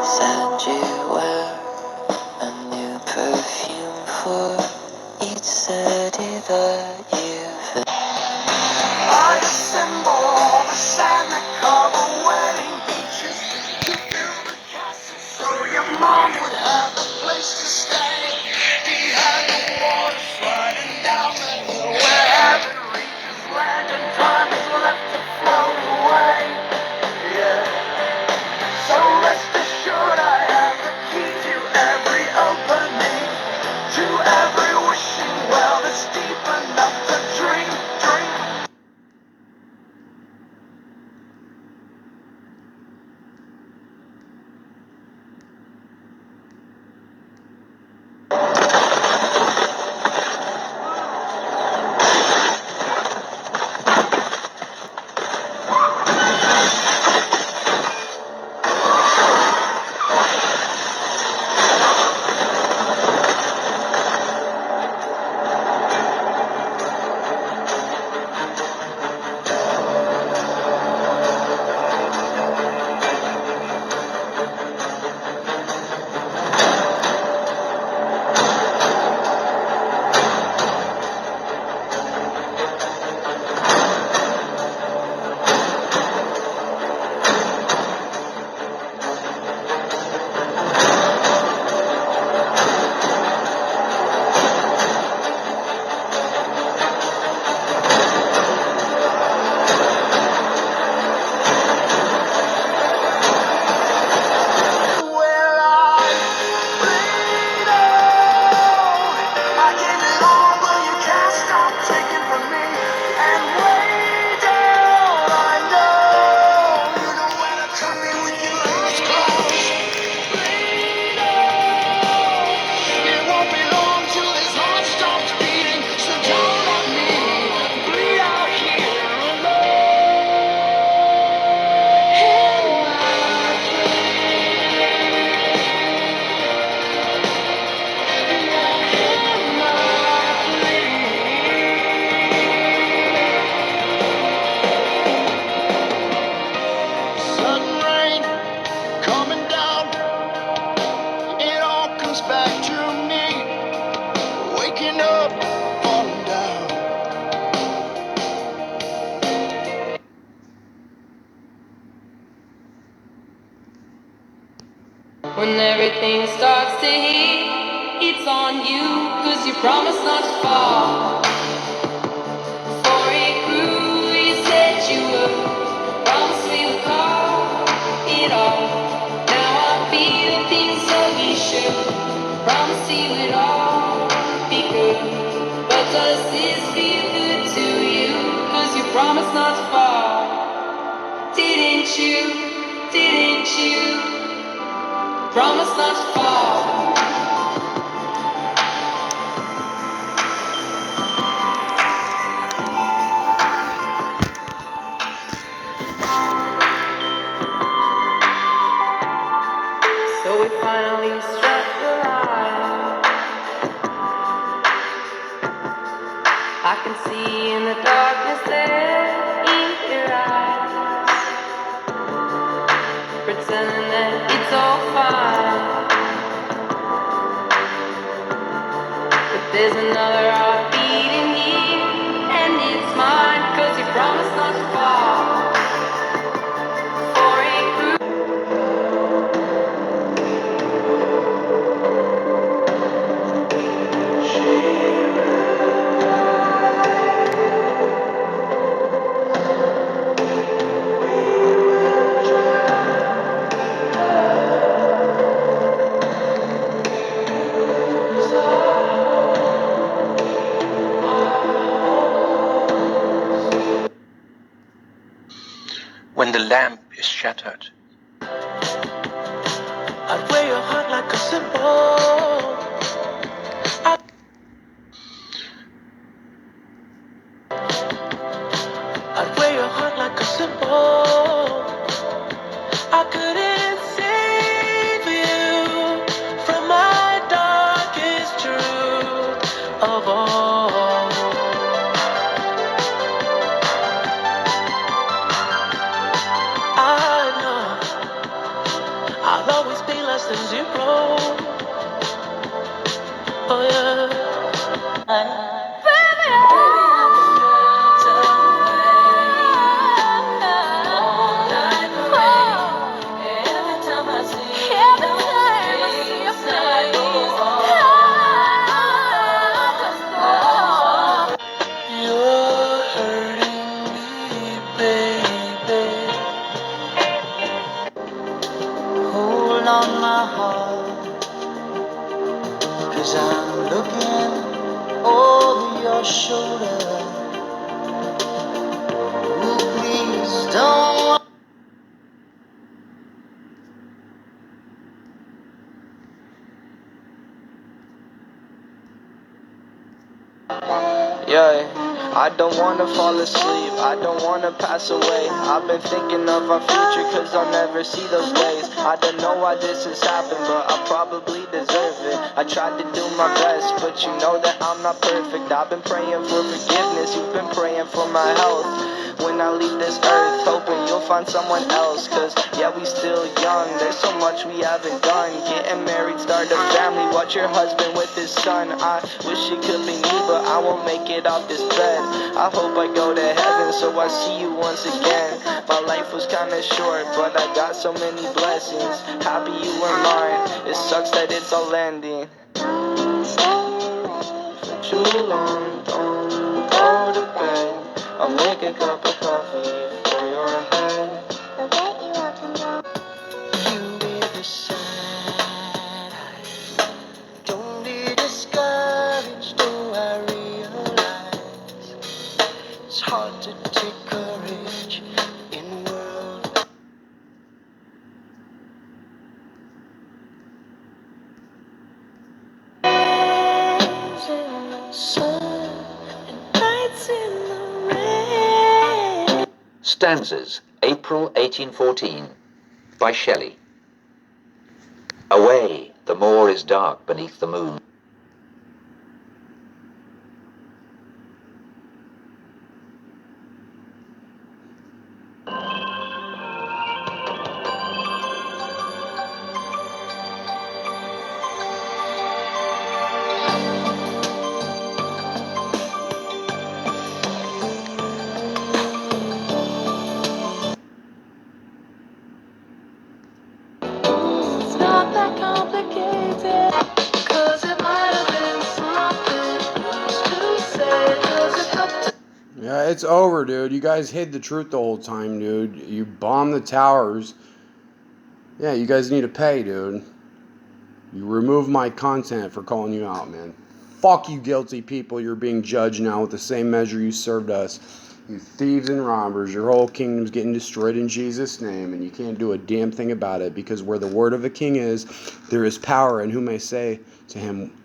Said you wear a new perfume for each city that you've. I assemble the sand that cover wedding beaches. You build a castle so your mom would have a place to stay. Behind the water sliding down the hill where heaven reaches land and time is left to float away. Yeah. So rest assured I have the key to every opening, to every wishing well that's deep enough to dream. back to me, waking up, falling down. When everything starts to hit, it's on you, 'cause you promised not to fall. Before it grew, you said you would. Promised we would call it all. Now I feel things so we should. Promise you it all be good. But does this feel good to you? 'Cause you promised not to fall. Didn't you? Didn't you? Promise not to fall. So we finally struck the line. I can see in the darkness there in your eyes, pretending that it's all fine. But there's another heart beating here, and it's mine, 'cause you promised not to fall. Before it grew. When the lamp is shattered, I'd wear your heart like a symbol. I'd wear your heart like a symbol. I couldn't save you from my darkest truth of all. I know I'll always be less than zero. Oh yeah. You're hurting me, baby. Hold on my heart, 'cause I'm looking over your shoulder. Ooh, please don't. Yeah, I don't wanna fall asleep, I don't wanna pass away. I've been thinking of our future, 'cause I'll never see those days. I don't know why this has happened, but I probably deserve it. I tried to do my best, but you know that I'm not perfect. I've been praying for forgiveness, you've been praying for my health. When I leave this earth, hoping you'll find someone else. 'Cause yeah, we still young, there's so much we haven't done. Getting married, start a family, watch your husband with his son. I wish it could be me, but I won't make it off this bed. I hope I go to heaven, so I see you once again. My life was kinda short, but I got so many blessings. Happy you were mine, it sucks that it's all ending. For too long, don't go to bed. I'll make a cup of coffee for your head. You be the sad eyes. Don't be discouraged, though I realize it's hard to take courage in a world. Days in the sun and nights in the rain. Stanzas, April 1814, by Shelley. Away, the moor is dark beneath the moon. it's over, dude. You guys hid the truth the whole time, dude. You bombed the towers. Yeah, you guys need to pay, dude. You remove my content for calling you out, man. Fuck you, guilty people. You're being judged now with the same measure you served us. You thieves and robbers. Your whole kingdom's getting destroyed in Jesus' name, and you can't do a damn thing about it, because where the word of the king is, there is power, and who may say to him,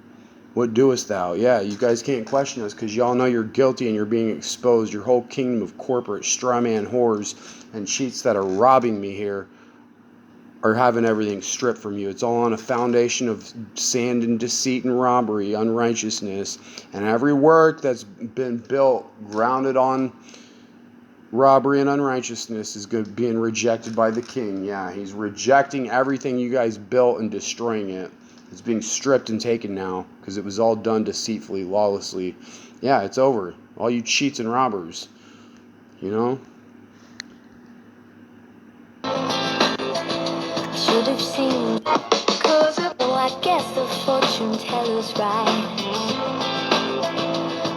what doest thou? Yeah, you guys can't question us because y'all know you're guilty and you're being exposed. Your whole kingdom of corporate strawman whores and cheats that are robbing me here are having everything stripped from you. It's all on a foundation of sand and deceit and robbery, unrighteousness. And every work that's been built, grounded on robbery and unrighteousness, is being rejected by the king. Yeah, he's rejecting everything you guys built and destroying it. It's being stripped and taken now because it was all done deceitfully, lawlessly. Yeah, it's over. All you cheats and robbers. You know? Should have seen. Well, I guess the fortune teller's right.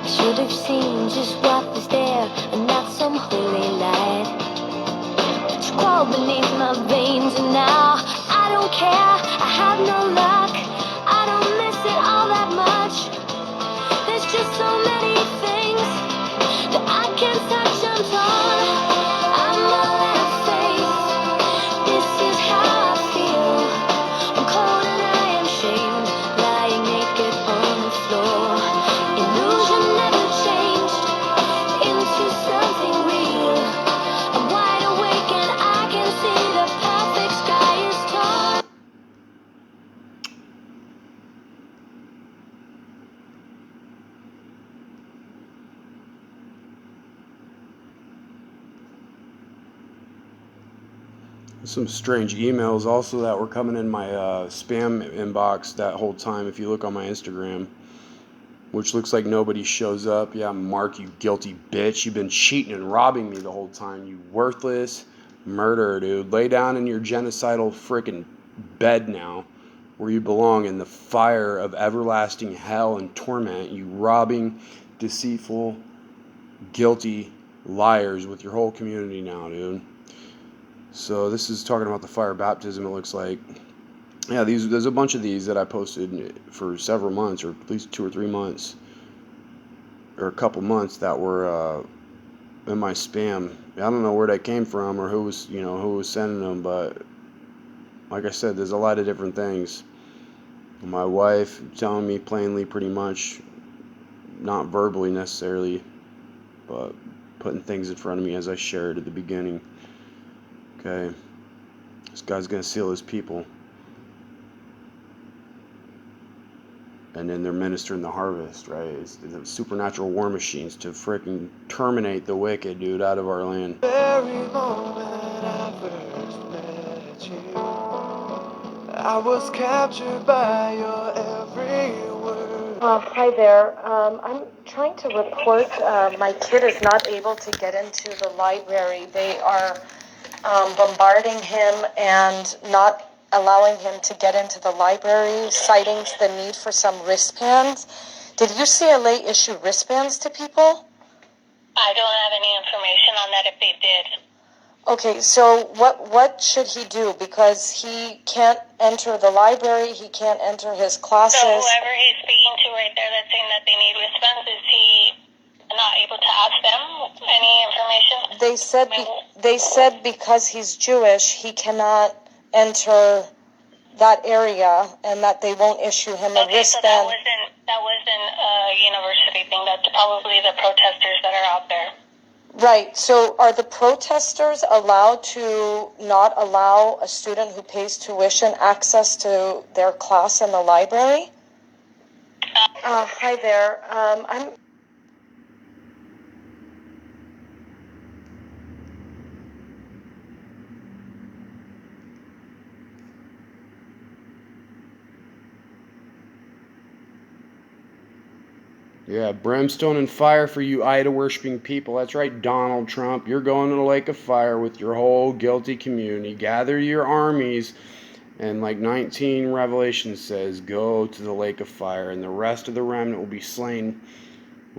Should have seen just what was there and not some holy light. It's crawled beneath my veins and now I don't care. I have no luck. I don't miss it all that much. There's just so many things that I can't touch. I'm torn. I'm all out of faith. This is how I feel. I'm cold and I am shamed, lying naked on the floor. Illusion never changed into something real. I'm wide awake and I can see the perfect sky is torn. Some strange emails also that were coming in my spam inbox that whole time if you look on my Instagram, which looks like nobody shows up. Yeah, Mark, you guilty bitch. You've been cheating and robbing me the whole time, you worthless murderer, dude. Lay down in your genocidal frickin' bed now, where you belong, in the fire of everlasting hell and torment, you robbing, deceitful, guilty liars with your whole community now, dude. So this is talking about the fire baptism, it looks like. Yeah, there's a bunch of these that I posted for several months, or at least 2 or 3 months, or a couple months, that were in my spam. I don't know where that came from or who was sending them, but like I said, there's a lot of different things. My wife telling me plainly, pretty much, not verbally necessarily, but putting things in front of me as I shared at the beginning. Okay, this guy's gonna seal his people, and then they're ministering the harvest, right? It's the supernatural war machines to freaking terminate the wicked, dude, out of our land. Very moment I first met you, I was captured by your every word. Hi there. I'm trying to report my kid is not able to get into the library. They are bombarding him and not allowing him to get into the library, citing the need for some wristbands. Did UCLA issue wristbands to people? I don't have any information on that if they did. Okay, so what should he do? Because he can't enter the library, he can't enter his classes. So whoever he's speaking to right there that's saying that they need wristbands, is he not able to ask them any information? They said because he's Jewish, he cannot enter that area, and that they won't issue him a Okay, so wristband. that wasn't a university thing. That's probably the protesters that are out there. Right. So are the protesters allowed to not allow a student who pays tuition access to their class in the library? Hi there. I'm Yeah, brimstone and fire for you idol-worshipping people. That's right, Donald Trump. You're going to the lake of fire with your whole guilty community. Gather your armies, and like 19 Revelation says, go to the lake of fire, and the rest of the remnant will be slain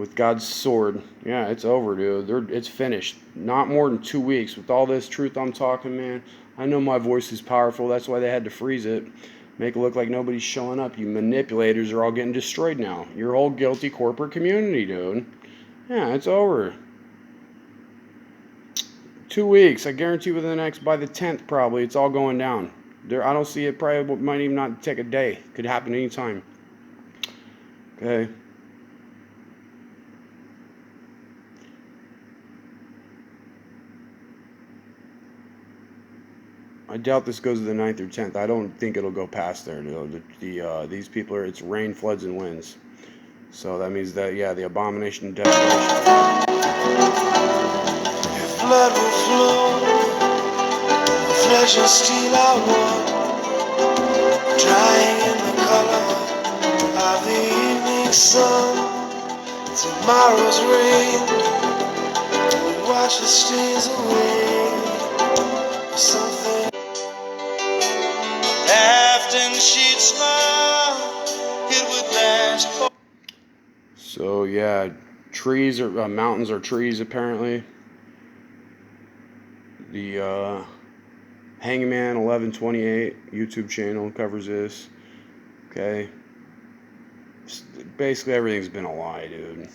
with God's sword. Yeah, it's over, dude. It's finished. Not more than 2 weeks. With all this truth I'm talking, man. I know my voice is powerful. That's why they had to freeze it. Make it look like nobody's showing up. You manipulators are all getting destroyed now. Your whole guilty corporate community, dude. Yeah, it's over. 2 weeks. I guarantee within the next, by the 10th probably, it's all going down. I don't see it. Probably might even not take a day. Could happen anytime. Okay. I doubt this goes to the 9th or 10th. I don't think it'll go past there. These people are, it's rain, floods, and winds. So that means that, yeah, the abomination and desolation. If blood will flow, flesh and steel are one, drying in the color of the evening sun. Tomorrow's rain will wash the stains away. Something after she'd smile, it would last. So yeah, trees are mountains are trees apparently. The Hangman 1128 YouTube channel covers this. Okay. Basically everything's been a lie, dude.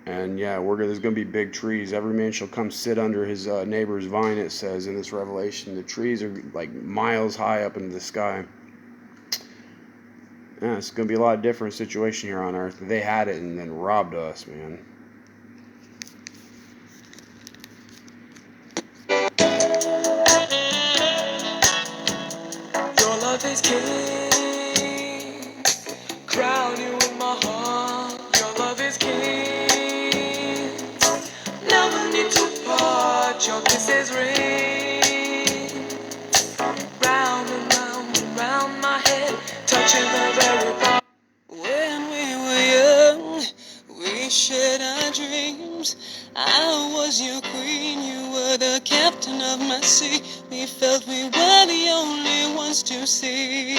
And yeah, there's going to be big trees. Every man shall come sit under his neighbor's vine, it says in this revelation. The trees are like miles high up into the sky. Yeah, it's going to be a lot different situation here on Earth. They had it and then robbed us, man. Your love is king, crown you in my heart. Your love is king, never need to part. Your kiss is rain, round and round and round my head, touching the very part. When we were young, we shared our dreams. I was your queen, you were the captain of my sea. We felt we were the only ones to see.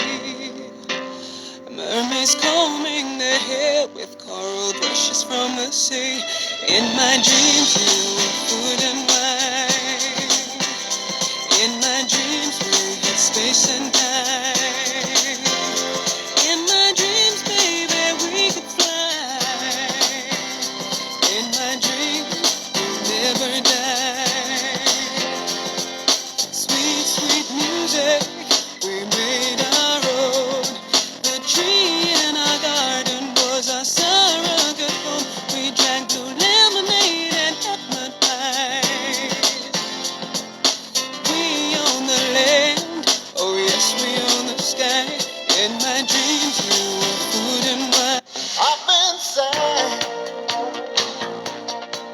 Mermaids combing their hair with coral brushes from the sea. In my dreams, you were food and wine. In my dreams, we had space and time. In my dreams, baby, we could fly. In my dreams, we'll never die. Sweet, sweet music, we made our own. The tree in our garden was our surrogate home. We drank blue lemonade and had mud pies. We own the land, oh yes, we own the sky. In my dreams, you were food and wine. I've been sad,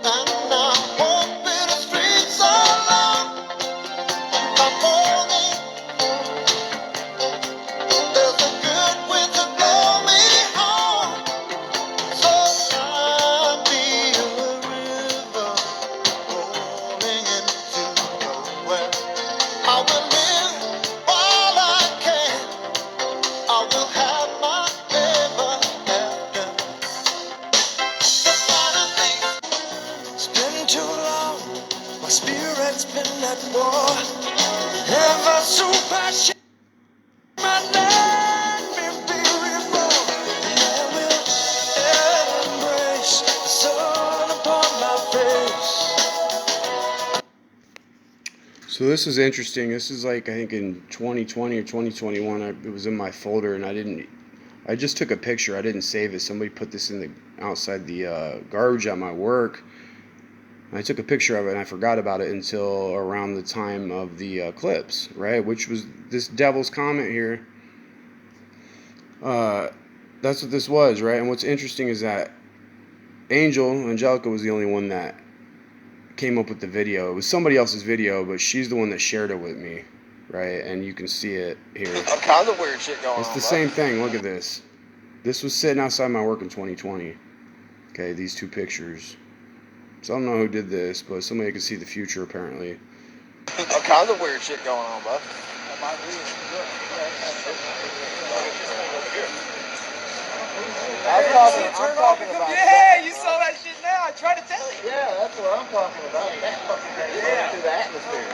and I won't be the streets so long. I'm holding, there's a good wind to blow me home. So I'll be a river rolling into nowhere. I will live while I can. I will have my ever after. It's been too long. My spirit's been at war. Ever so passionate, my life will be reborn. And I will embrace the sun upon my face. So this is interesting. This is like, I think in 2020 or 2021, it was in my folder and I just took a picture. I didn't save it. Somebody put this in outside the garbage at my work. I took a picture of it and I forgot about it until around the time of the eclipse, right? Which was this devil's comment here. That's what this was, right? And what's interesting is that Angelica was the only one that came up with the video. It was somebody else's video, but she's the one that shared it with me, right? And you can see it here. All kinds of weird shit going on. It's the same thing. Look at this. This was sitting outside my work in 2020. Okay, these two pictures. So I don't know who did this, but somebody could see the future apparently. All kinds of weird shit going on, bud. I'm talking about. Yeah, you saw that shit now. I tried to tell you. Yeah, that's what I'm talking about. That fucking thing going through the atmosphere.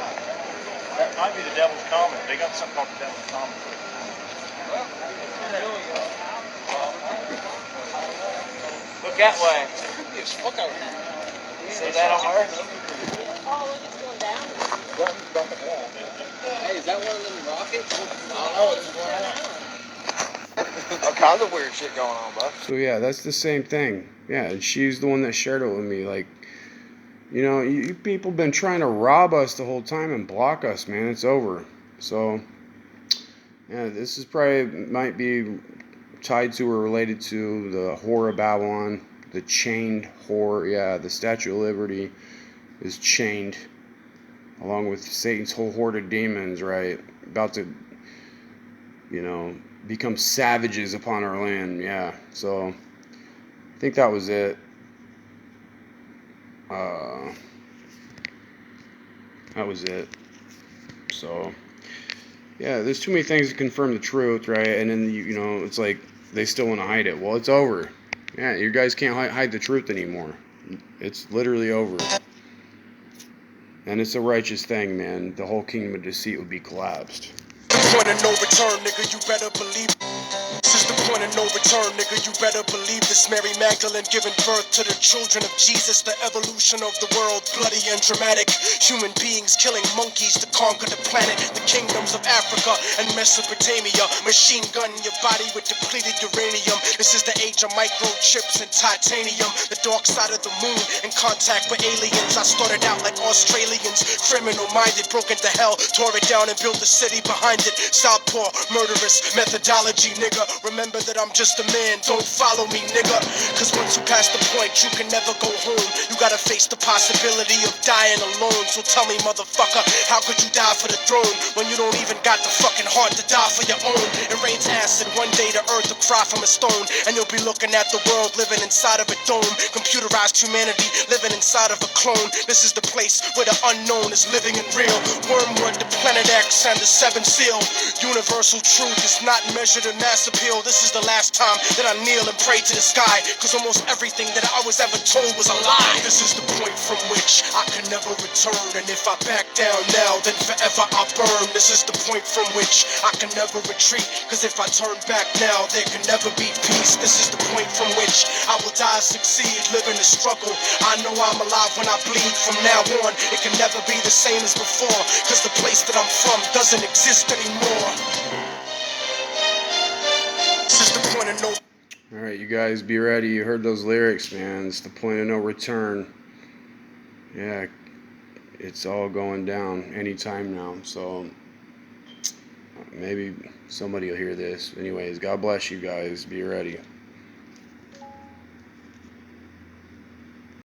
That might be the devil's comet. They got something called the devil's comet. Look that way. See that on Earth? Hey, is that one of them rockets? I don't know. All kinds of weird shit going on, bud. So yeah, that's the same thing. Yeah, and she's the one that shared it with me. Like, you know, you people been trying to rob us the whole time and block us, man. It's over. So yeah, this is probably might be tied to or related to the whore of Babylon, the chained whore. Yeah, the Statue of Liberty is chained along with Satan's whole horde of demons, right? About to, you know, become savages upon our land. Yeah, so I think that was it. That was it. So yeah, there's too many things to confirm the truth, right? And then you know, it's like they still want to hide it. Well, it's over. Yeah, you guys can't hide the truth anymore. It's literally over. And it's a righteous thing, man. The whole kingdom of deceit would be collapsed. Point of no return, nigga, you better believe. This is the point of no return, nigga, you better believe this. Mary Magdalene giving birth to the children of Jesus. The evolution of the world, bloody and dramatic. Human beings killing monkeys to conquer the planet. The kingdoms of Africa and Mesopotamia. Machine gun your body with depleted uranium. This is the age of microchips and titanium. The dark side of the moon in contact with aliens. I started out like Australians, criminal minded, broke into hell, tore it down and built a city behind it. Southpaw, murderous methodology, nigga. Remember that I'm just a man, don't follow me, nigga. Cause once you pass the point, you can never go home. You gotta face the possibility of dying alone. So tell me, motherfucker, how could you die for the throne when you don't even got the fucking heart to die for your own? It rains acid, one day the earth will cry from a stone. And you'll be looking at the world living inside of a dome. Computerized humanity living inside of a clone. This is the place where the unknown is living and real. Wormwood, the PlanetX, and the seventh seal. Universal truth is not measured in mass appeal. This is the last time that I kneel and pray to the sky. Cause almost everything that I was ever told was a lie. This is the point from which I can never return. And if I back down now, then forever I burn. This is the point from which I can never retreat. Cause if I turn back now, there can never be peace. This is the point from which I will die, succeed, live in the struggle. I know I'm alive when I bleed. From now on, it can never be the same as before. Cause the place that I'm from doesn't exist anymore. This is the point of no. Alright, you guys be ready. You heard those lyrics, man. It's the point of no return. Yeah, it's all going down anytime now. So maybe somebody will hear this. Anyways, God bless you guys. Be ready.